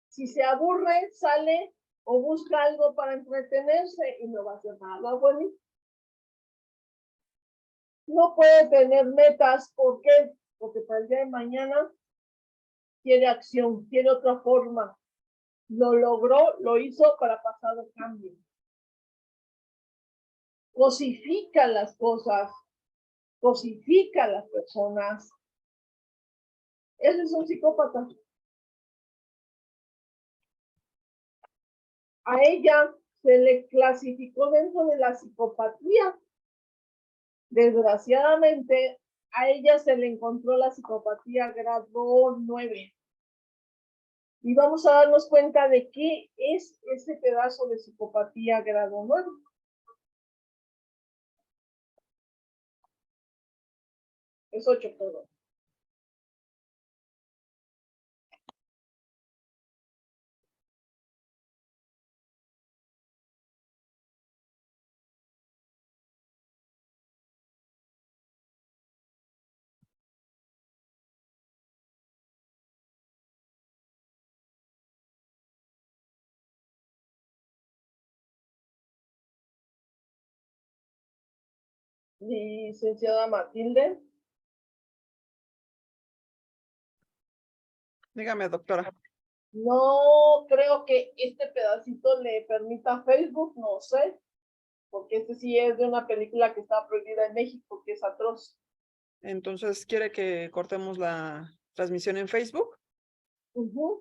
Si se aburre, sale o busca algo para entretenerse y no va a hacer nada bueno. No puede tener metas, ¿por qué? Porque para el día de mañana quiere acción, quiere otra forma. Lo logró, lo hizo para pasado cambio. Cosifica las cosas, cosifica a las personas. Ese es un psicópata. A ella se le clasificó dentro de la psicopatía. Desgraciadamente, a ella se le encontró la psicopatía grado 9. Y vamos a darnos cuenta de qué es ese pedazo de psicopatía grado 9. Es 8, perdón. Licenciada Matilde. Dígame, doctora. No creo que este pedacito le permita a Facebook, no sé, porque este sí es de una película que está prohibida en México, que es atroz. Entonces, ¿quiere que cortemos la transmisión en Facebook?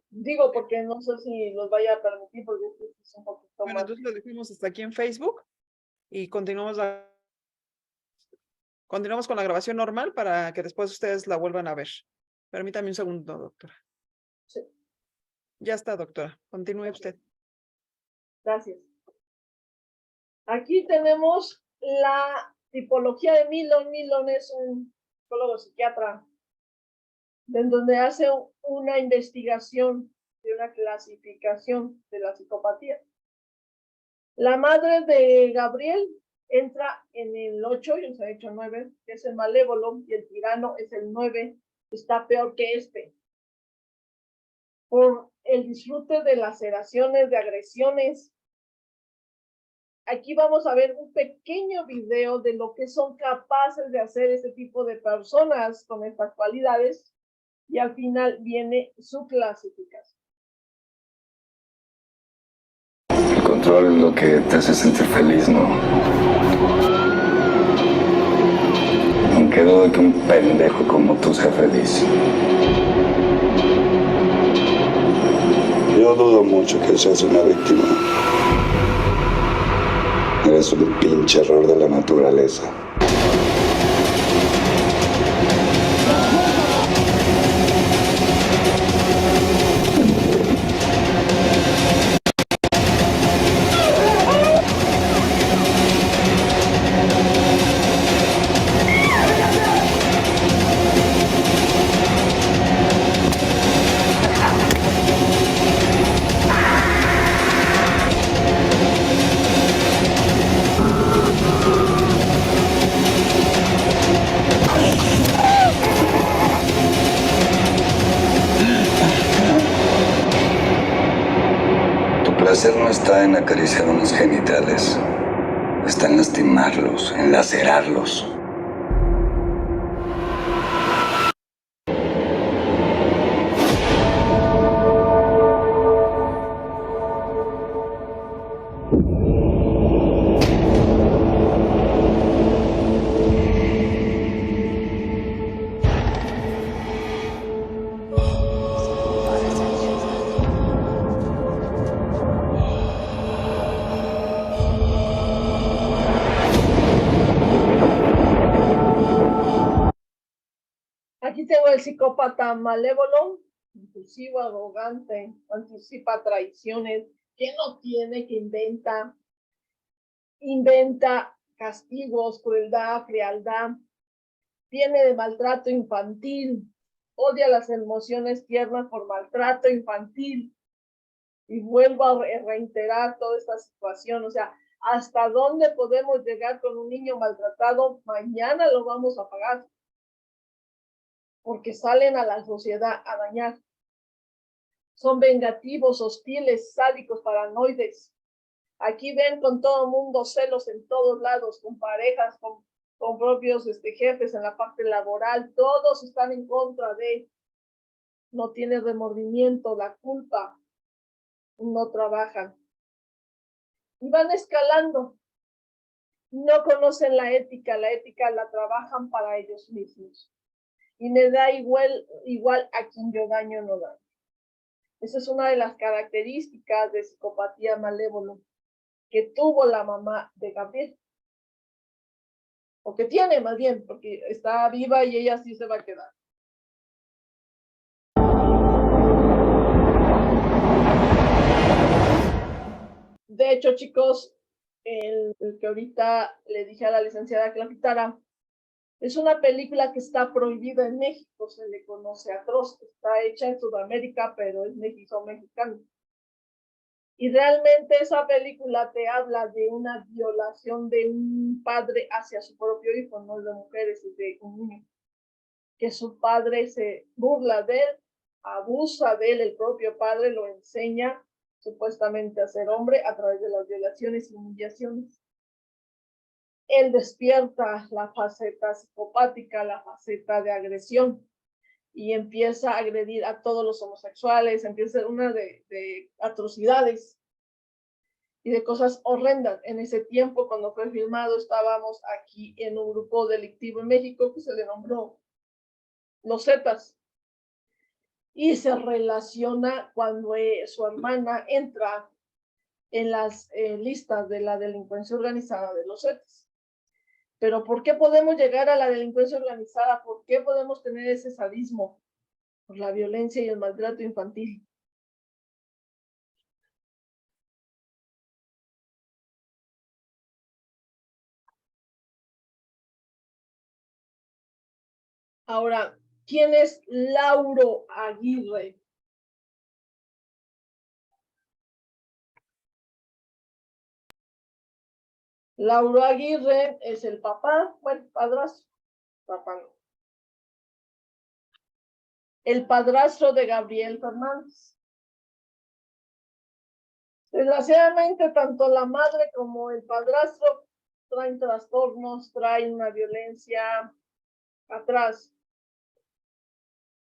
Digo, porque no sé si los vaya a permitir, porque este es un poquito Bueno, más. entonces lo dejamos hasta aquí en Facebook y continuamos con la grabación normal para que después ustedes la vuelvan a ver. Permítame un segundo, doctora. Sí. Ya está, doctora. Continúe usted. Gracias. Aquí tenemos la tipología de Milon. Milon es un psicólogo psiquiatra, en donde hace una investigación de una clasificación de la psicopatía. La madre de Gabriel entra en el 8, yo os he dicho 9, que es el malévolo, y el tirano es el 9, está peor que este. Por el disfrute de laceraciones, de agresiones. Aquí vamos a ver un pequeño video de lo que son capaces de hacer este tipo de personas con estas cualidades, y al final viene su clasificación. El control es lo que te hace sentir feliz, ¿no? Aunque dudo que un pendejo como tú sea feliz. Yo dudo mucho que seas una víctima. Eres un pinche error de la naturaleza. Tu placer no está en acariciar unos genitales. Está en lastimarlos, en lacerarlos. Aquí tengo el psicópata malévolo, impulsivo, arrogante, anticipa traiciones, que no tiene, que inventa castigos, crueldad, frialdad, viene de maltrato infantil, odia las emociones tiernas por maltrato infantil. Y vuelvo a reiterar toda esta situación, o sea, ¿hasta dónde podemos llegar con un niño maltratado? Mañana lo vamos a pagar, porque salen a la sociedad a dañar. Son vengativos, hostiles, sádicos, paranoides. Aquí ven con todo el mundo celos en todos lados, con parejas, con propios jefes en la parte laboral, todos están en contra de, no tiene remordimiento, la culpa, no trabajan. Y van escalando, no conocen la ética la trabajan para ellos mismos. Y me da igual a quien yo daño no daño. Esa es una de las características de psicopatía malévola que tuvo la mamá de Gabriel. O que tiene más bien, porque está viva y ella sí se va a quedar. De hecho, chicos, el que ahorita le dije a la licenciada que la quitara, es una película que está prohibida en México, se le conoce atroz, está hecha en Sudamérica, pero es mexicano. Y realmente esa película te habla de una violación de un padre hacia su propio hijo, no de mujeres, es de un niño. Que su padre se burla de él, abusa de él, el propio padre lo enseña supuestamente a ser hombre a través de las violaciones y humillaciones. Él despierta la faceta psicopática, la faceta de agresión, y empieza a agredir a todos los homosexuales, empieza a hacer una de atrocidades y de cosas horrendas. En ese tiempo, cuando fue filmado, estábamos aquí en un grupo delictivo en México que se le nombró Los Zetas. Y se relaciona cuando su hermana entra en las listas de la delincuencia organizada de los Zetas. Pero ¿por qué podemos llegar a la delincuencia organizada? ¿Por qué podemos tener ese sadismo? Por la violencia y el maltrato infantil. Ahora, ¿quién es Lauro Aguirre? Lauro Aguirre es el papá, bueno, padrastro, papá no. El padrastro de Gabriel Fernández. Desgraciadamente, tanto la madre como el padrastro traen trastornos, traen una violencia atrás,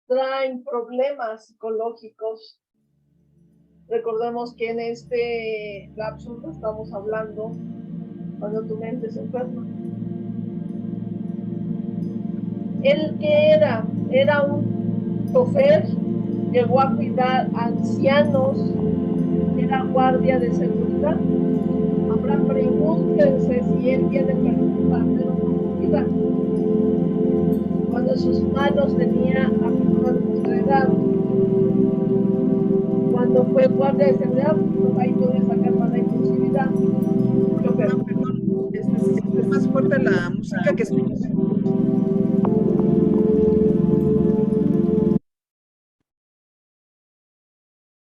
traen problemas psicológicos. Recordemos que en este lapso estamos hablando cuando tu mente se enferma. Él que era un chofer, llegó a cuidar ancianos, era guardia de seguridad. Ahora pregúntense si él tiene permiso para hacer una vida. Cuando en sus manos tenía a personas de nuestra edad. Cuando fue guardia de seguridad, pues ahí podía sacar más la impulsividad. Perdón, es más fuerte la música que su voz.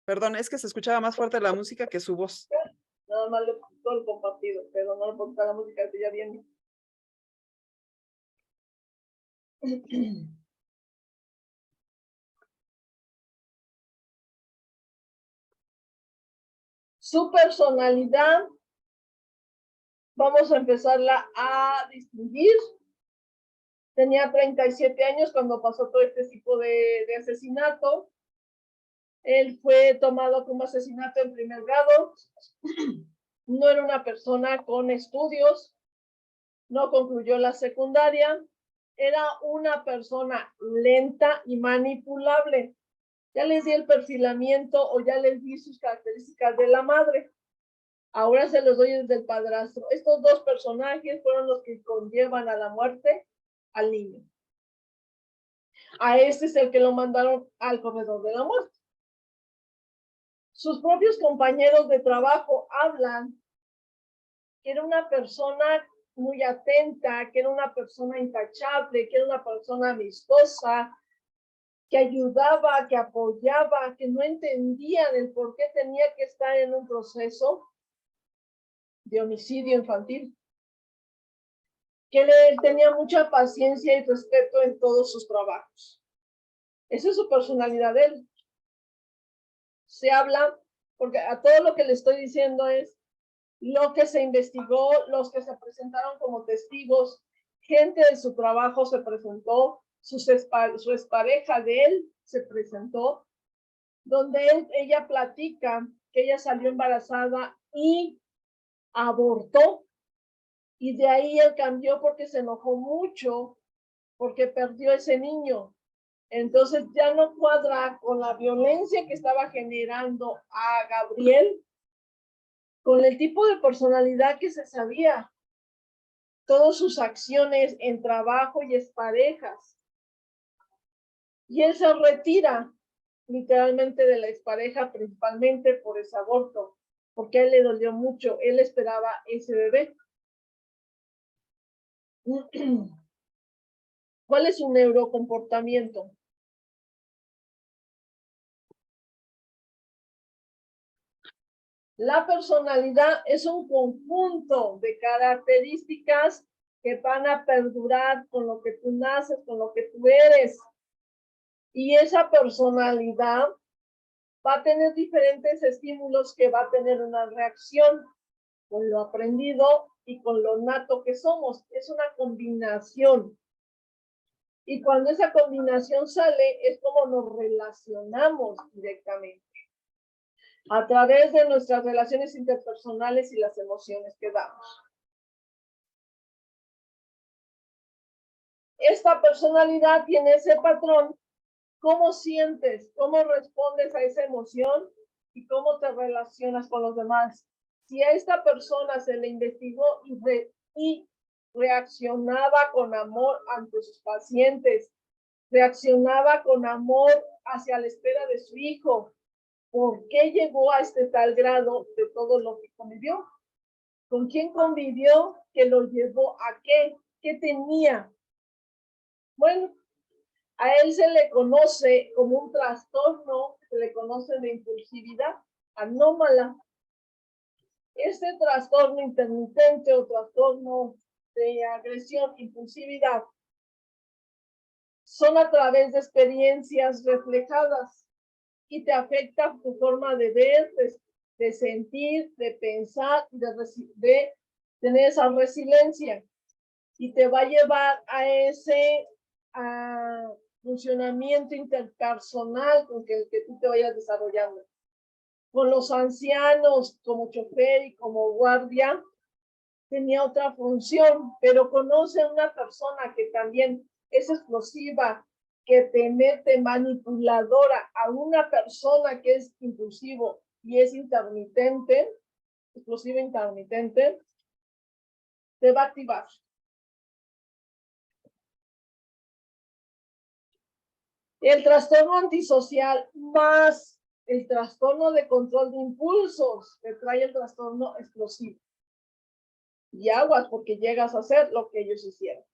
Perdón, es que se escuchaba más fuerte la música que su voz. Nada más le todo el compartido, pero no le pongo la música que ya viene. Su personalidad, vamos a empezarla a distinguir. Tenía 37 años cuando pasó todo este tipo de asesinato. Él fue tomado como asesinato en primer grado. No era una persona con estudios. No concluyó la secundaria. Era una persona lenta y manipulable. Ya les di el perfilamiento o ya les di sus características de la madre. Ahora se los doy desde el padrastro. Estos dos personajes fueron los que conllevan a la muerte al niño. A este es el que lo mandaron al corredor de la muerte. Sus propios compañeros de trabajo hablan que era una persona muy atenta, que era una persona intachable, que era una persona amistosa, que ayudaba, que apoyaba, que no entendían el por qué tenía que estar en un proceso de homicidio infantil, que él tenía mucha paciencia y respeto en todos sus trabajos. Esa es su personalidad de él. Se habla, porque a todo lo que le estoy diciendo es lo que se investigó, los que se presentaron como testigos, gente de su trabajo se presentó, su expareja de él se presentó, donde ella platica que ella salió embarazada y abortó, y de ahí él cambió porque se enojó mucho, porque perdió ese niño. Entonces ya no cuadra con la violencia que estaba generando a Gabriel, con el tipo de personalidad que se sabía, todas sus acciones en trabajo y exparejas. Y él se retira literalmente de la expareja, principalmente por ese aborto, porque a él le dolió mucho, él esperaba ese bebé. ¿Cuál es su neurocomportamiento? La personalidad es un conjunto de características que van a perdurar con lo que tú naces, con lo que tú eres. Y esa personalidad va a tener diferentes estímulos que va a tener una reacción con lo aprendido y con lo nato que somos. Es una combinación. Y cuando esa combinación sale, es como nos relacionamos directamente, a través de nuestras relaciones interpersonales y las emociones que damos. Esta personalidad tiene ese patrón. ¿Cómo sientes? ¿Cómo respondes a esa emoción? ¿Y cómo te relacionas con los demás? Si a esta persona se le investigó y reaccionaba con amor ante sus pacientes, reaccionaba con amor hacia la espera de su hijo, ¿por qué llegó a este tal grado de todo lo que convivió? ¿Con quién convivió que lo llevó a qué? ¿Qué tenía? Bueno, a él se le conoce como un trastorno, se le conoce de impulsividad anómala. Este trastorno intermitente o trastorno de agresión, impulsividad, son a través de experiencias reflejadas y te afecta tu forma de ver, de sentir, de pensar, de tener esa resiliencia, y te va a llevar a ese funcionamiento interpersonal con que tú te vayas desarrollando. Con los ancianos, como chofer y como guardia, tenía otra función, pero conoce a una persona que también es explosiva, que te mete manipuladora, a una persona que es impulsivo y es intermitente, explosiva intermitente, te va a activar. El trastorno antisocial más el trastorno de control de impulsos que trae el trastorno explosivo. Y aguas porque llegas a hacer lo que ellos hicieron.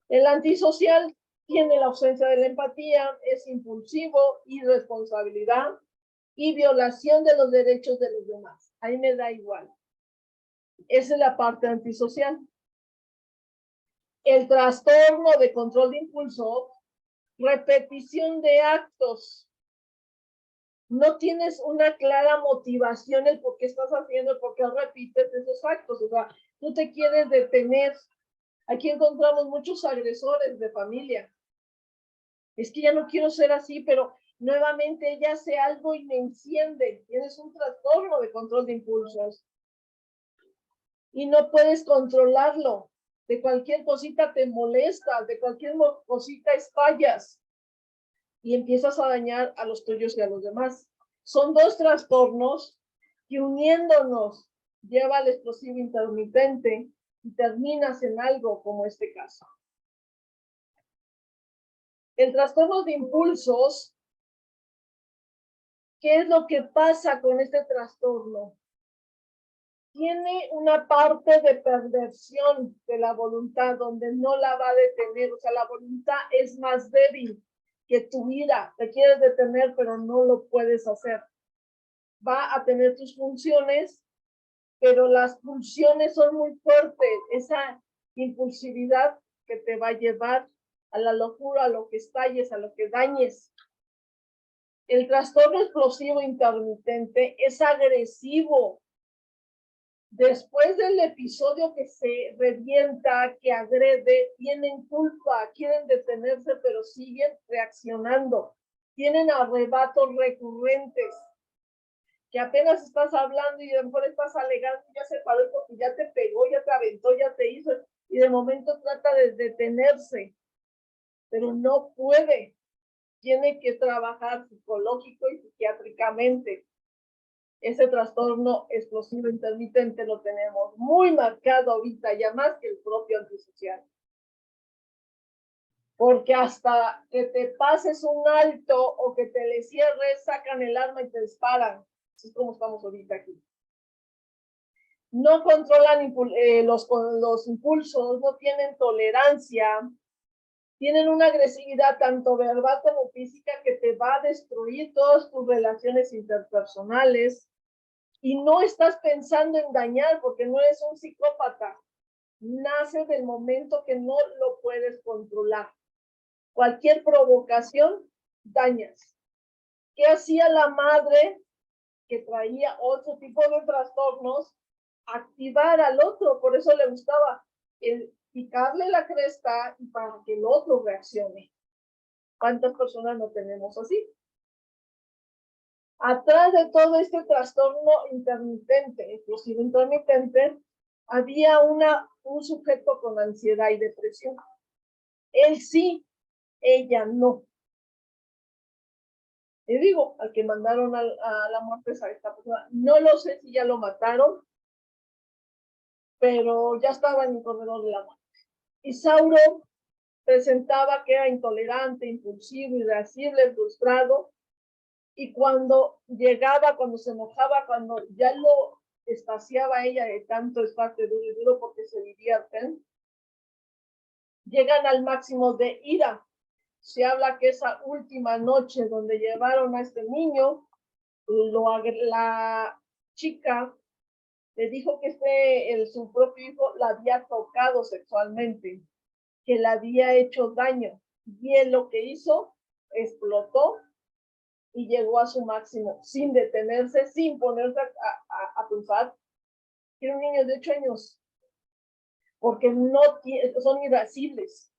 El antisocial tiene la ausencia de la empatía, es impulsivo, irresponsabilidad y violación de los derechos de los demás. Ahí me da igual. Esa es la parte antisocial. El trastorno de control de impulso, repetición de actos. No tienes una clara motivación el por qué estás haciendo, el por qué repites esos actos. O sea, tú te quieres detener. Aquí encontramos muchos agresores de familia. Es que ya no quiero ser así, pero nuevamente ella hace algo y me enciende. Tienes un trastorno de control de impulsos. Y no puedes controlarlo. De cualquier cosita te molesta, de cualquier cosita fallas. Y empiezas a dañar a los tuyos y a los demás. Son dos trastornos que uniéndonos lleva al explosivo intermitente y terminas en algo como este caso. El trastorno de impulsos, ¿qué es lo que pasa con este trastorno? Tiene una parte de perversión de la voluntad donde no la va a detener, o sea, la voluntad es más débil que tu ira, te quieres detener, pero no lo puedes hacer. Va a tener tus funciones, pero las pulsiones son muy fuertes, esa impulsividad que te va a llevar a la locura, a lo que estalles, a lo que dañes. El trastorno explosivo intermitente es agresivo. Después del episodio que se revienta, que agrede, tienen culpa, quieren detenerse, pero siguen reaccionando. Tienen arrebatos recurrentes, que apenas estás hablando y de mejor estás alegando, ya se paró porque ya te pegó, ya te aventó, ya te hizo, y de momento trata de detenerse, pero no puede. Tiene que trabajar psicológico y psiquiátricamente. Ese trastorno explosivo intermitente lo tenemos muy marcado ahorita, ya más que el propio antisocial. Porque hasta que te pases un alto o que te le cierres, sacan el arma y te disparan. Así es como estamos ahorita aquí. No controlan los impulsos, no tienen tolerancia, tienen una agresividad tanto verbal como física que te va a destruir todas tus relaciones interpersonales. Y no estás pensando en dañar porque no eres un psicópata. Nace del momento que no lo puedes controlar. Cualquier provocación, dañas. ¿Qué hacía la madre que traía otro tipo de trastornos? Activar al otro, por eso le gustaba el picarle la cresta y para que el otro reaccione. ¿Cuántas personas no tenemos así? Atrás de todo este trastorno intermitente, explosivo intermitente, había un sujeto con ansiedad y depresión. Él sí, ella no. Le digo, al que mandaron a la muerte a esta persona, no lo sé si ya lo mataron, pero ya estaba en el corredor de la muerte. Isauro presentaba que era intolerante, impulsivo, irascible, frustrado, y cuando llegaba, cuando se enojaba, cuando ya lo espaciaba ella de tanto espacio duro y duro porque se divierten, llegan al máximo de ira. Se habla que esa última noche donde llevaron a este niño, la chica le dijo que su propio hijo la había tocado sexualmente, que le había hecho daño, y él lo que hizo, explotó y llegó a su máximo, sin detenerse, sin ponerse a pensar. Era un niño de 8 años, porque son irascibles,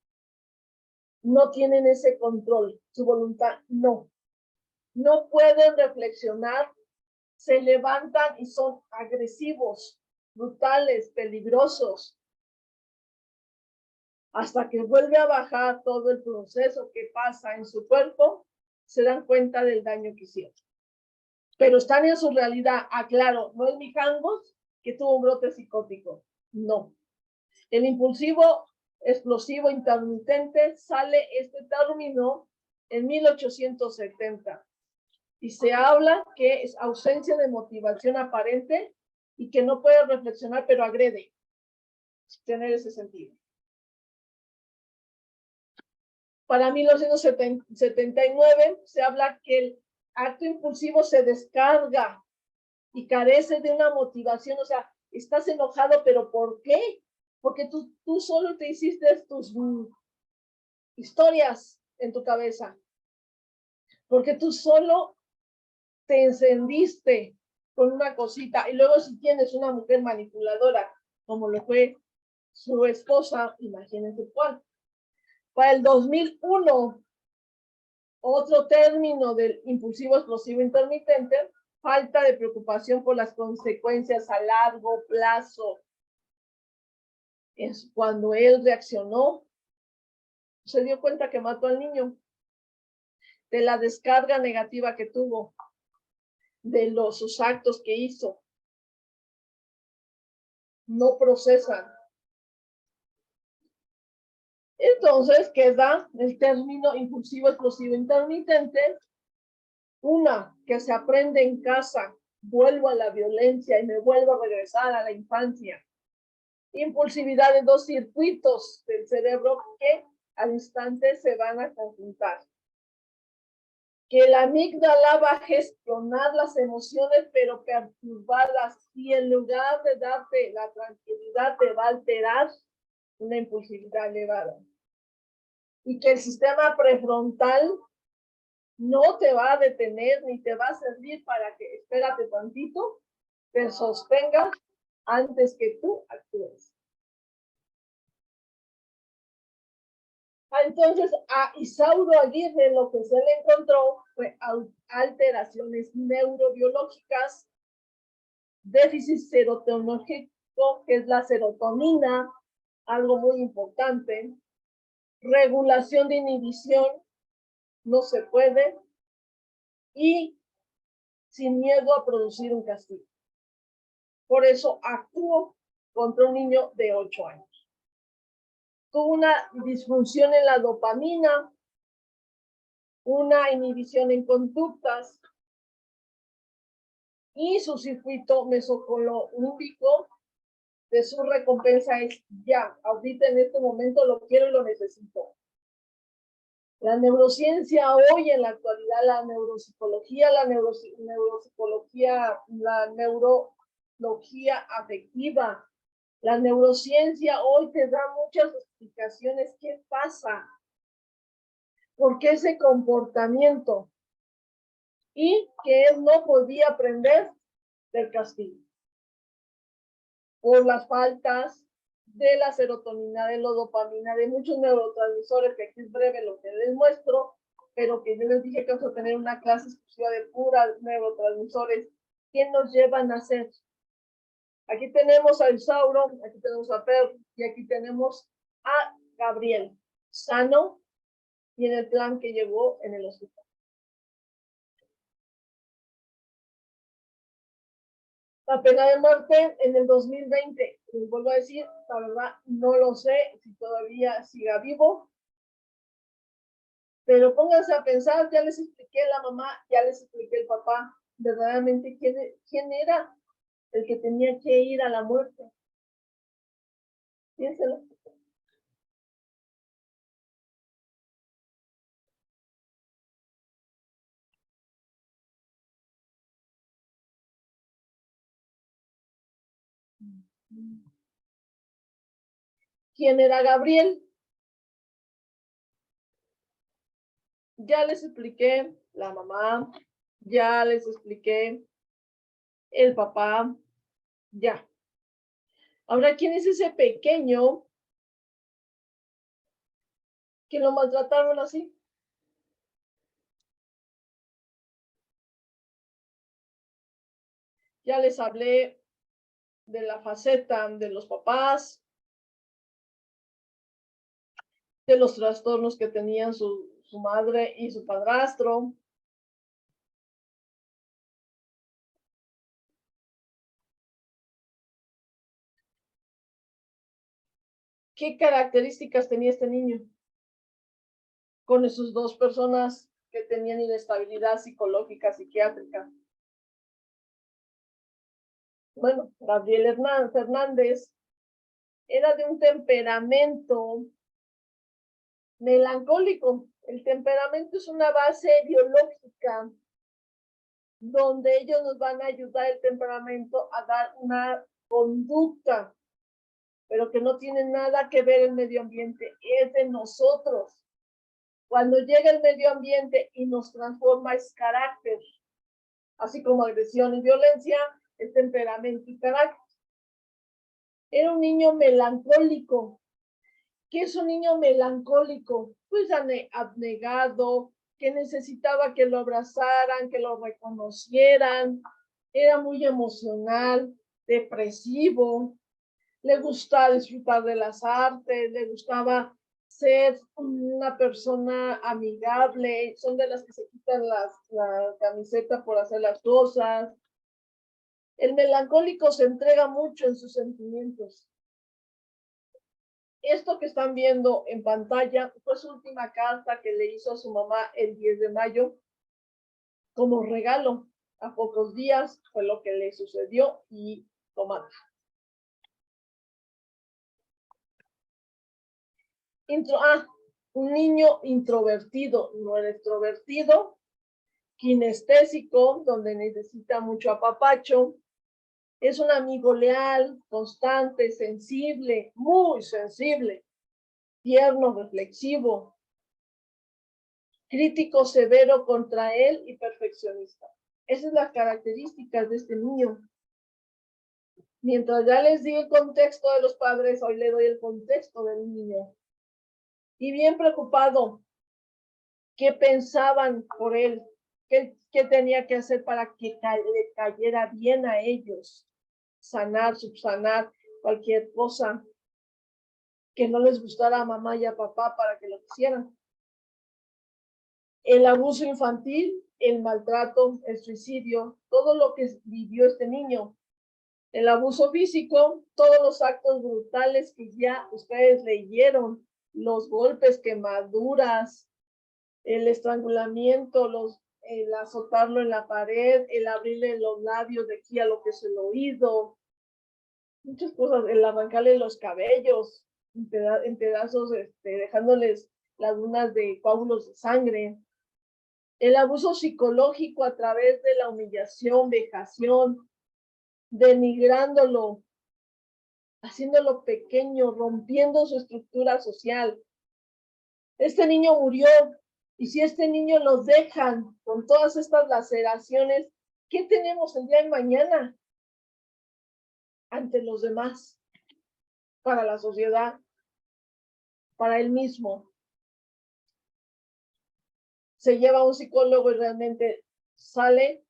no tienen ese control, su voluntad no pueden reflexionar, se levantan y son agresivos, brutales, peligrosos, hasta que vuelve a bajar todo el proceso que pasa en su cuerpo, se dan cuenta del daño que hicieron. Pero están en su realidad. Aclaro, no es Mijangos que tuvo un brote psicótico. No. El impulsivo, explosivo, intermitente, sale este término en 1870. Y se habla que es ausencia de motivación aparente y que no puede reflexionar, pero agrede. Tener ese sentido. Para 1979 se habla que el acto impulsivo se descarga y carece de una motivación, o sea, estás enojado, pero ¿por qué? Porque tú solo te hiciste tus historias en tu cabeza, porque tú solo te encendiste con una cosita, y luego si tienes una mujer manipuladora, como lo fue su esposa, imagínense cuál. Para el 2001, otro término del impulsivo explosivo intermitente, falta de preocupación por las consecuencias a largo plazo. Es cuando él reaccionó, se dio cuenta que mató al niño, de la descarga negativa que tuvo, de sus actos que hizo. No procesan. Entonces queda el término impulsivo explosivo intermitente. Una, que se aprende en casa, vuelvo a la violencia y me vuelvo a regresar a la infancia. Impulsividad de dos circuitos del cerebro que al instante se van a conjuntar. Que la amígdala va a gestionar las emociones, pero perturbarlas, y en lugar de darte la tranquilidad, te va a alterar una impulsividad elevada. Y que el sistema prefrontal no te va a detener ni te va a servir para que, espérate tantito, te sostenga antes que tú actúes. Entonces, a Isauro Aguirre lo que se le encontró fue alteraciones neurobiológicas, déficit serotonérgico, que es la serotonina, algo muy importante, regulación de inhibición, no se puede, y sin miedo a producir un castigo. Por eso actuó contra un niño de 8 años. Tuvo una disfunción en la dopamina, una inhibición en conductas, y su circuito mesocolómbico de su recompensa es ya, ahorita en este momento lo quiero y lo necesito. La neurociencia hoy en la actualidad, la neuropsicología, la neurología afectiva, la neurociencia hoy te da muchas explicaciones. ¿Qué pasa? ¿Por qué ese comportamiento? Y que él no podía aprender del castigo. Por las faltas de la serotonina, de la dopamina, de muchos neurotransmisores, que aquí es breve lo que les muestro, pero que yo les dije que vamos a tener una clase exclusiva de puras neurotransmisores que nos llevan a hacer. Aquí tenemos a Isauro, aquí tenemos a Per, y aquí tenemos a Gabriel, sano y en el plan que llevó en el hospital. La pena de muerte en el 2020, les vuelvo a decir, la verdad no lo sé si todavía siga vivo, pero pónganse a pensar, ya les expliqué la mamá, ya les expliqué el papá, verdaderamente quién era el que tenía que ir a la muerte. Piénselo. ¿Quién era Gabriel? Ya les expliqué la mamá, ya les expliqué el papá, ya. Ahora, ¿quién es ese pequeño que lo maltrataron así? Ya les hablé de la faceta de los papás, de los trastornos que tenían su madre y su padrastro. ¿Qué características tenía este niño? Con esas dos personas que tenían inestabilidad psicológica, psiquiátrica. Bueno, Gabriel Fernández era de un temperamento melancólico. El temperamento es una base biológica donde ellos nos van a ayudar, el temperamento, a dar una conducta, pero que no tiene nada que ver el medio ambiente, es de nosotros. Cuando llega el medio ambiente y nos transforma es carácter, así como agresión y violencia, es temperamento y carácter. Era un niño melancólico. ¿Qué es un niño melancólico? Pues abnegado, que necesitaba que lo abrazaran, que lo reconocieran. Era muy emocional, depresivo, le gustaba disfrutar de las artes, le gustaba ser una persona amigable, son de las que se quitan la camiseta por hacer las cosas. El melancólico se entrega mucho en sus sentimientos. Esto que están viendo en pantalla fue su última carta que le hizo a su mamá el 10 de mayo como regalo. A pocos días fue lo que le sucedió y toma. Un niño introvertido, no extrovertido, kinestésico, donde necesita mucho apapacho. Es un amigo leal, constante, sensible, muy sensible, tierno, reflexivo, crítico severo contra él y perfeccionista. Esas son las características de este niño. Mientras ya les di el contexto de los padres, hoy le doy el contexto del niño. Y bien preocupado, ¿qué pensaban por él? ¿Qué tenía que hacer para que le cayera bien a ellos? Sanar, subsanar, cualquier cosa que no les gustara a mamá y a papá para que lo hicieran. El abuso infantil, el maltrato, el suicidio, todo lo que vivió este niño. El abuso físico, todos los actos brutales que ya ustedes leyeron, los golpes, quemaduras, el estrangulamiento, el azotarlo en la pared, el abrirle los labios de aquí a lo que es el oído, muchas cosas, el arrancarle los cabellos en pedazos, dejándoles lagunas de coágulos de sangre, el abuso psicológico a través de la humillación, vejación, denigrándolo, haciéndolo pequeño, rompiendo su estructura social. Este niño murió, y si este niño lo dejan con todas estas laceraciones, ¿qué tenemos el día de mañana ante los demás? Para la sociedad, para él mismo. Se lleva a un psicólogo y realmente sale,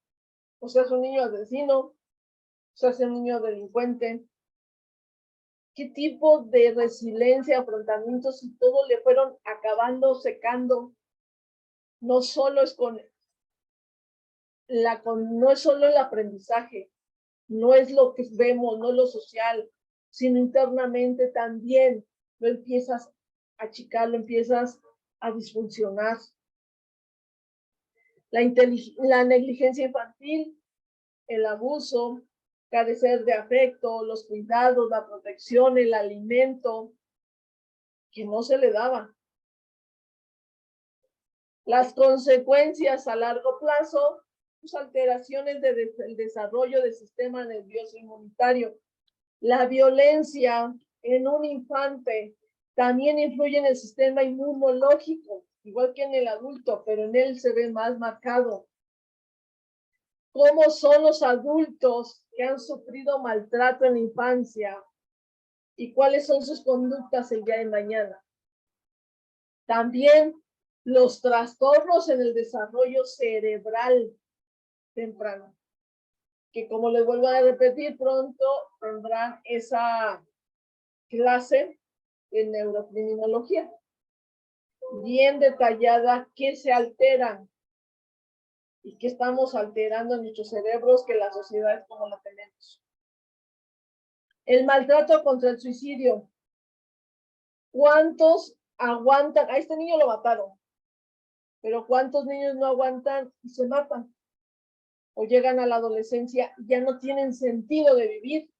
o sea, es un niño asesino, o sea, es un niño delincuente. ¿Qué tipo de resiliencia, afrontamientos y todo le fueron acabando, secando? No solo es no es solo el aprendizaje, no es lo que vemos, no es lo social, sino internamente también lo empiezas a achicar, lo empiezas a disfuncionar. La negligencia infantil, el abuso, carecer de afecto, los cuidados, la protección, el alimento, que no se le daba. Las consecuencias a largo plazo, pues alteraciones del desarrollo del sistema nervioso inmunitario. La violencia en un infante también influye en el sistema inmunológico, igual que en el adulto, pero en él se ve más marcado. ¿Cómo son los adultos que han sufrido maltrato en la infancia? ¿Y cuáles son sus conductas el día de mañana? También los trastornos en el desarrollo cerebral temprano, que como les vuelvo a repetir, pronto tendrán esa clase de neurocriminología bien detallada, qué se alteran y qué estamos alterando en nuestros cerebros, que la sociedad es como la tenemos. El maltrato contra el suicidio. ¿Cuántos aguantan? A este niño lo mataron, pero ¿cuántos niños no aguantan y se matan? O llegan a la adolescencia y ya no tienen sentido de vivir,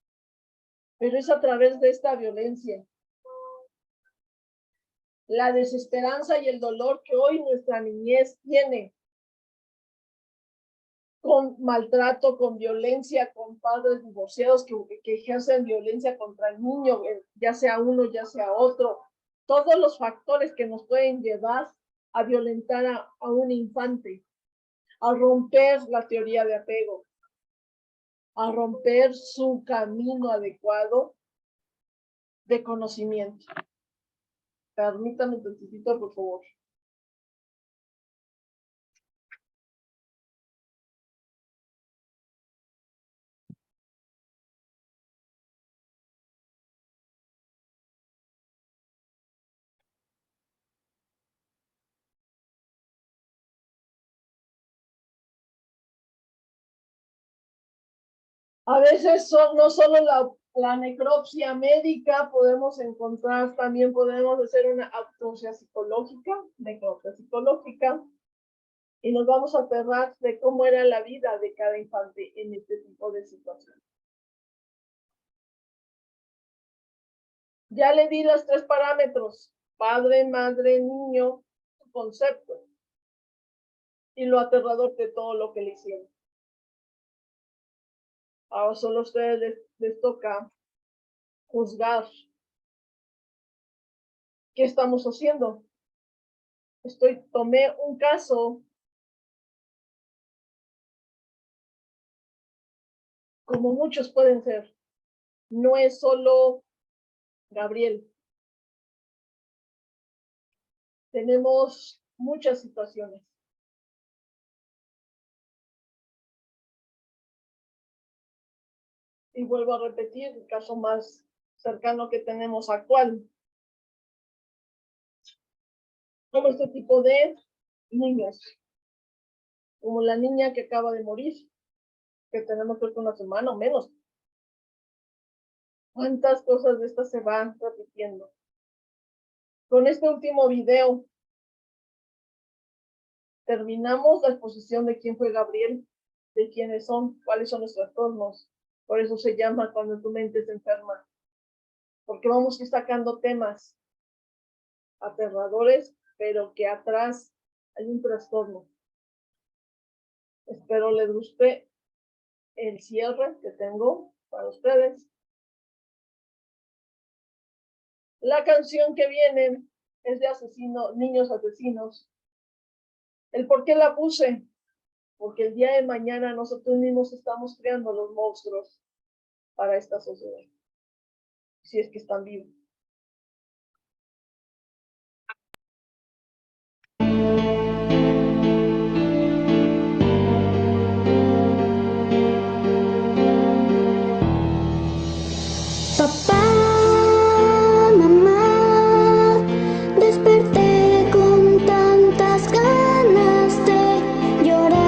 pero es a través de esta violencia. La desesperanza y el dolor que hoy nuestra niñez tiene, con maltrato, con violencia, con padres divorciados que ejercen violencia contra el niño, ya sea uno, ya sea otro, todos los factores que nos pueden llevar a violentar a un infante, a romper la teoría de apego, a romper su camino adecuado de conocimiento. Permítame un tantito, por favor. A veces no solo la necropsia médica, podemos encontrar, también podemos hacer una autopsia psicológica, necropsia psicológica, y nos vamos a aterrar de cómo era la vida de cada infante en este tipo de situaciones. Ya le di los 3 parámetros, padre, madre, niño, concepto, y lo aterrador de todo lo que le hicieron. Ahora solo a ustedes les toca juzgar. ¿Qué estamos haciendo? Tomé un caso como muchos pueden ser. No es solo Gabriel. Tenemos muchas situaciones. Y vuelvo a repetir, el caso más cercano que tenemos actual. Como este tipo de niños. Como la niña que acaba de morir, que tenemos creo que una semana o menos. ¿Cuántas cosas de estas se van repitiendo? Con este último video, terminamos la exposición de quién fue Gabriel, de quiénes son, cuáles son los trastornos. Por eso se llama Cuando tu mente se enferma. Porque vamos a ir sacando temas aterradores, pero que atrás hay un trastorno. Espero les guste el cierre que tengo para ustedes. La canción que viene es de Niños Asesinos. ¿El por qué la puse? Porque el día de mañana nosotros mismos estamos creando los monstruos para esta sociedad. Si es que están vivos. Papá, mamá, desperté con tantas ganas de llorar.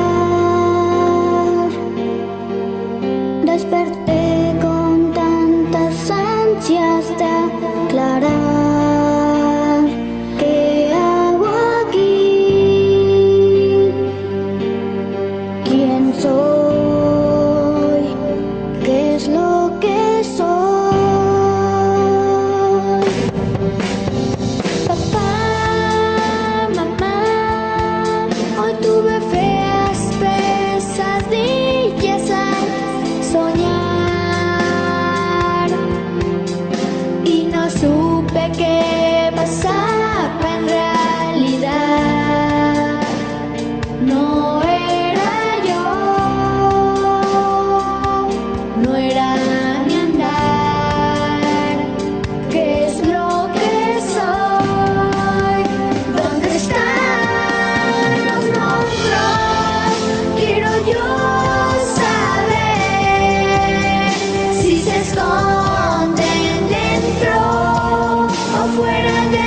Desperté con tantas ansias de aclarar. ¿Qué hago aquí? ¿Quién soy? ¿Qué es lo que soy? Papá, mamá, hoy tuve feas pesadillas al soñar y no supe qué pasaba en realidad. No era yo, no era mi andar. ¿Qué es lo que soy? ¿Dónde están los monstruos? Quiero yo saber si se esconden dentro o fuera de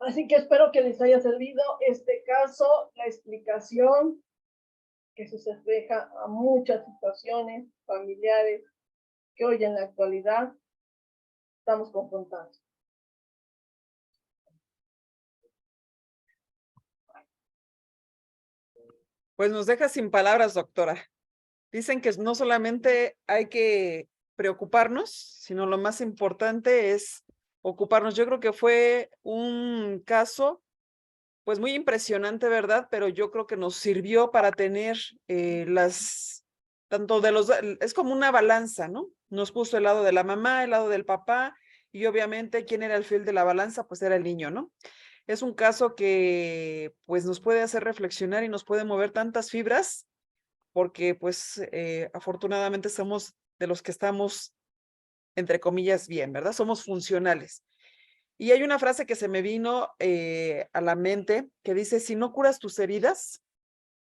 Así que espero que les haya servido este caso, la explicación que se refleja a muchas situaciones familiares que hoy en la actualidad estamos confrontando. Pues nos deja sin palabras, doctora. Dicen que no solamente hay que preocuparnos, sino lo más importante es ocuparnos. Yo creo que fue un caso, pues muy impresionante, ¿verdad? Pero yo creo que nos sirvió para tener tanto de los, es como una balanza, ¿no? Nos puso el lado de la mamá, el lado del papá, y obviamente, ¿quién era el fiel de la balanza? Pues era el niño, ¿no? Es un caso que, pues, nos puede hacer reflexionar y nos puede mover tantas fibras, porque, pues, afortunadamente somos de los que estamos, entre comillas, bien, ¿verdad? Somos funcionales. Y hay una frase que se me vino a la mente que dice, si no curas tus heridas,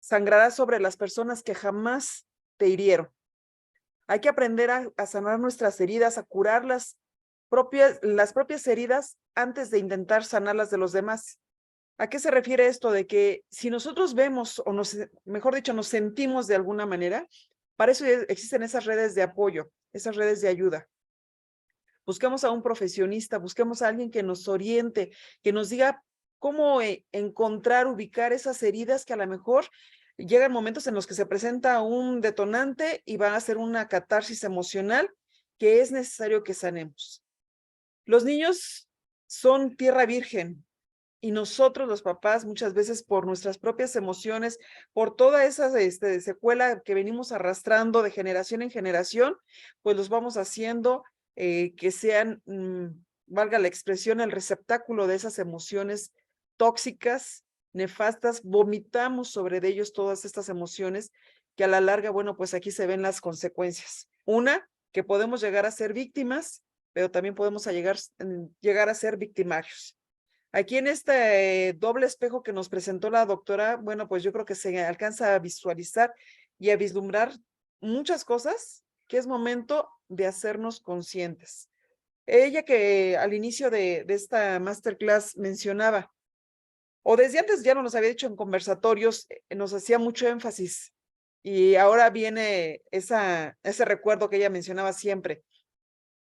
sangrarás sobre las personas que jamás te hirieron. Hay que aprender a sanar nuestras heridas, a curar las propias heridas antes de intentar sanarlas de los demás. ¿A qué se refiere esto? De que si nosotros vemos o mejor dicho, nos sentimos de alguna manera, para eso existen esas redes de apoyo, esas redes de ayuda. Busquemos a un profesionista, busquemos a alguien que nos oriente, que nos diga cómo encontrar, ubicar esas heridas que a lo mejor llegan momentos en los que se presenta un detonante y va a ser una catarsis emocional que es necesario que sanemos. Los niños son tierra virgen y nosotros los papás muchas veces por nuestras propias emociones, por toda esa secuela que venimos arrastrando de generación en generación, pues los vamos haciendo que sean, valga la expresión, el receptáculo de esas emociones tóxicas, nefastas, vomitamos sobre de ellos todas estas emociones que a la larga, bueno, pues aquí se ven las consecuencias. Una, que podemos llegar a ser víctimas, pero también podemos llegar a ser victimarios. Aquí en este doble espejo que nos presentó la doctora, bueno, pues yo creo que se alcanza a visualizar y a vislumbrar muchas cosas que es momento de hacernos conscientes. Ella que al inicio de esta masterclass mencionaba, o desde antes ya nos había dicho en conversatorios, nos hacía mucho énfasis y ahora viene ese recuerdo que ella mencionaba siempre.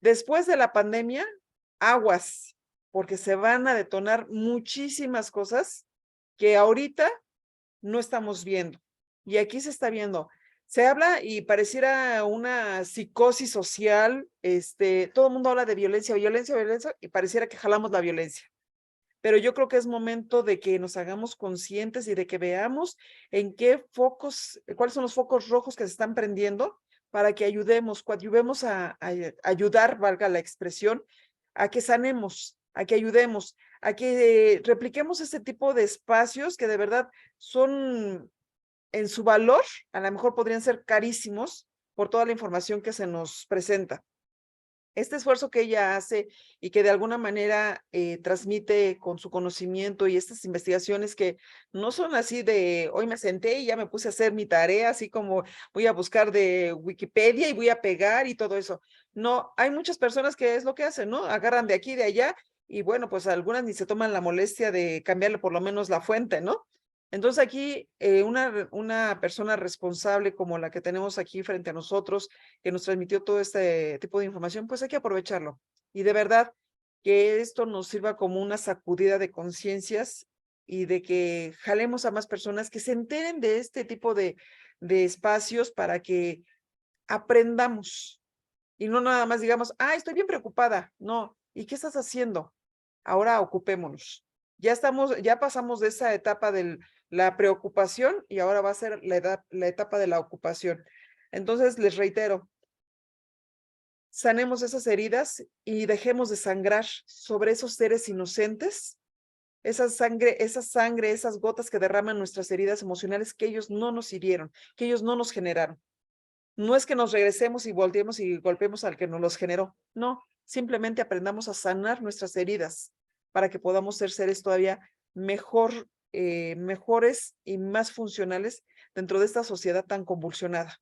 Después de la pandemia, aguas, porque se van a detonar muchísimas cosas que ahorita no estamos viendo. Y aquí se está viendo. Se habla y pareciera una psicosis social, todo el mundo habla de violencia, violencia, violencia, y pareciera que jalamos la violencia. Pero yo creo que es momento de que nos hagamos conscientes y de que veamos en qué focos, cuáles son los focos rojos que se están prendiendo para que coadyuvemos a ayudar, valga la expresión, a que sanemos, a que ayudemos, a que repliquemos este tipo de espacios que de verdad son en su valor, a lo mejor podrían ser carísimos por toda la información que se nos presenta. Este esfuerzo que ella hace y que de alguna manera transmite con su conocimiento y estas investigaciones que no son así de hoy me senté y ya me puse a hacer mi tarea, así como voy a buscar de Wikipedia y voy a pegar y todo eso. No, hay muchas personas que es lo que hacen, ¿no? Agarran de aquí y de allá y bueno, pues algunas ni se toman la molestia de cambiarle por lo menos la fuente, ¿no? Entonces aquí una persona responsable como la que tenemos aquí frente a nosotros, que nos transmitió todo este tipo de información, pues hay que aprovecharlo. Y de verdad que esto nos sirva como una sacudida de conciencias y de que jalemos a más personas que se enteren de este tipo de espacios para que aprendamos y no nada más digamos, estoy bien preocupada. No, ¿y qué estás haciendo? Ahora ocupémonos. Ya pasamos de esa etapa de la preocupación y ahora va a ser la etapa de la ocupación. Entonces, les reitero, sanemos esas heridas y dejemos de sangrar sobre esos seres inocentes, esa sangre, esas gotas que derraman nuestras heridas emocionales que ellos no nos hirieron, que ellos no nos generaron. No es que nos regresemos y volteemos y golpeemos al que nos los generó. No, simplemente aprendamos a sanar nuestras heridas para que podamos ser seres todavía mejores y más funcionales dentro de esta sociedad tan convulsionada.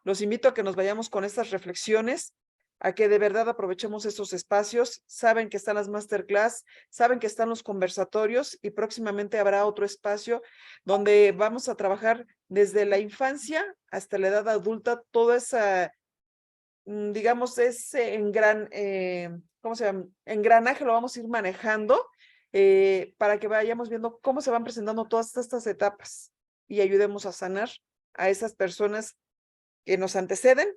Los invito a que nos vayamos con estas reflexiones a que de verdad aprovechemos estos espacios. Saben que están las masterclass, saben que están los conversatorios y próximamente habrá otro espacio donde vamos a trabajar desde la infancia hasta la edad adulta, toda esa, digamos, ese ¿cómo se llama? Engranaje lo vamos a ir manejando para que vayamos viendo cómo se van presentando todas estas etapas y ayudemos a sanar a esas personas que nos anteceden,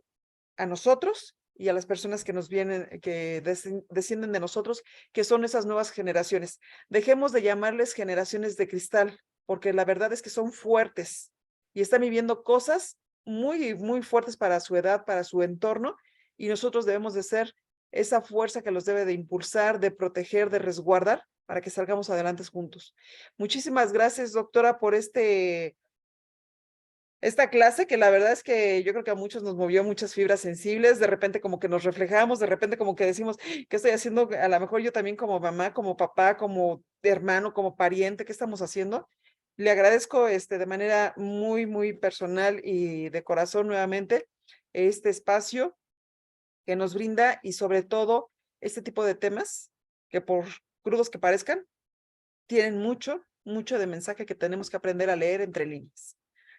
a nosotros y a las personas que nos vienen, que descienden de nosotros, que son esas nuevas generaciones. Dejemos de llamarles generaciones de cristal, porque la verdad es que son fuertes y están viviendo cosas muy, muy fuertes para su edad, para su entorno, y nosotros debemos de ser esa fuerza que los debe de impulsar, de proteger, de resguardar, para que salgamos adelante juntos. Muchísimas gracias, doctora, por esta clase, que la verdad es que yo creo que a muchos nos movió muchas fibras sensibles, de repente como que nos reflejamos, de repente como que decimos, ¿qué estoy haciendo? A lo mejor yo también como mamá, como papá, como hermano, como pariente, ¿qué estamos haciendo? Le agradezco de manera muy, muy personal y de corazón nuevamente este espacio que nos brinda y sobre todo este tipo de temas que por crudos que parezcan, tienen mucho, mucho de mensaje que tenemos que aprender a leer entre líneas.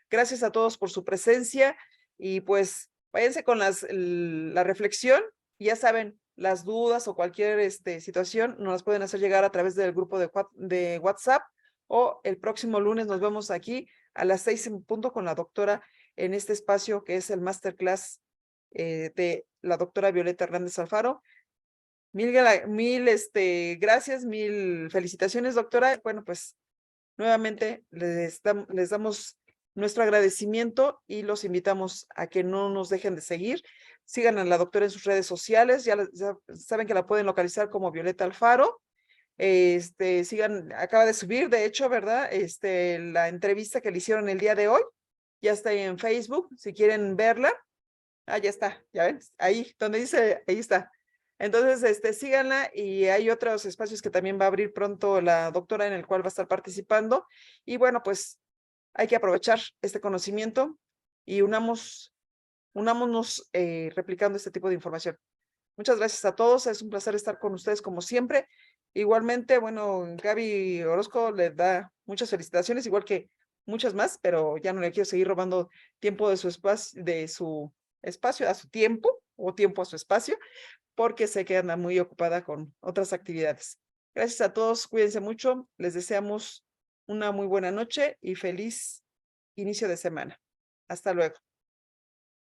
Gracias a todos por su presencia y pues váyanse con la reflexión. Ya saben, las dudas o cualquier situación nos las pueden hacer llegar a través del grupo de WhatsApp, o el próximo lunes nos vemos aquí a las 6 en punto con la doctora en este espacio que es el Masterclass de la doctora Violeta Hernández Alfaro. Mil gracias, mil felicitaciones, doctora. Bueno, pues nuevamente les damos nuestro agradecimiento y los invitamos a que no nos dejen de seguir. Sigan a la doctora en sus redes sociales, ya saben que la pueden localizar como Violeta Alfaro. Sigan, acaba de subir, de hecho, ¿verdad? La entrevista que le hicieron el día de hoy, ya está ahí en Facebook, si quieren verla. Ah, ya está, ya ven, ahí, donde dice, ahí está. Entonces, síganla, y hay otros espacios que también va a abrir pronto la doctora en el cual va a estar participando. Y bueno, pues hay que aprovechar este conocimiento y unámonos replicando este tipo de información. Muchas gracias a todos, es un placer estar con ustedes como siempre. Igualmente, bueno, Gaby Orozco le da muchas felicitaciones, igual que muchas más, pero ya no le quiero seguir robando tiempo de su espacio a su tiempo, o tiempo a su espacio, porque sé que anda muy ocupada con otras actividades. Gracias a todos, cuídense mucho, les deseamos una muy buena noche y feliz inicio de semana. Hasta luego.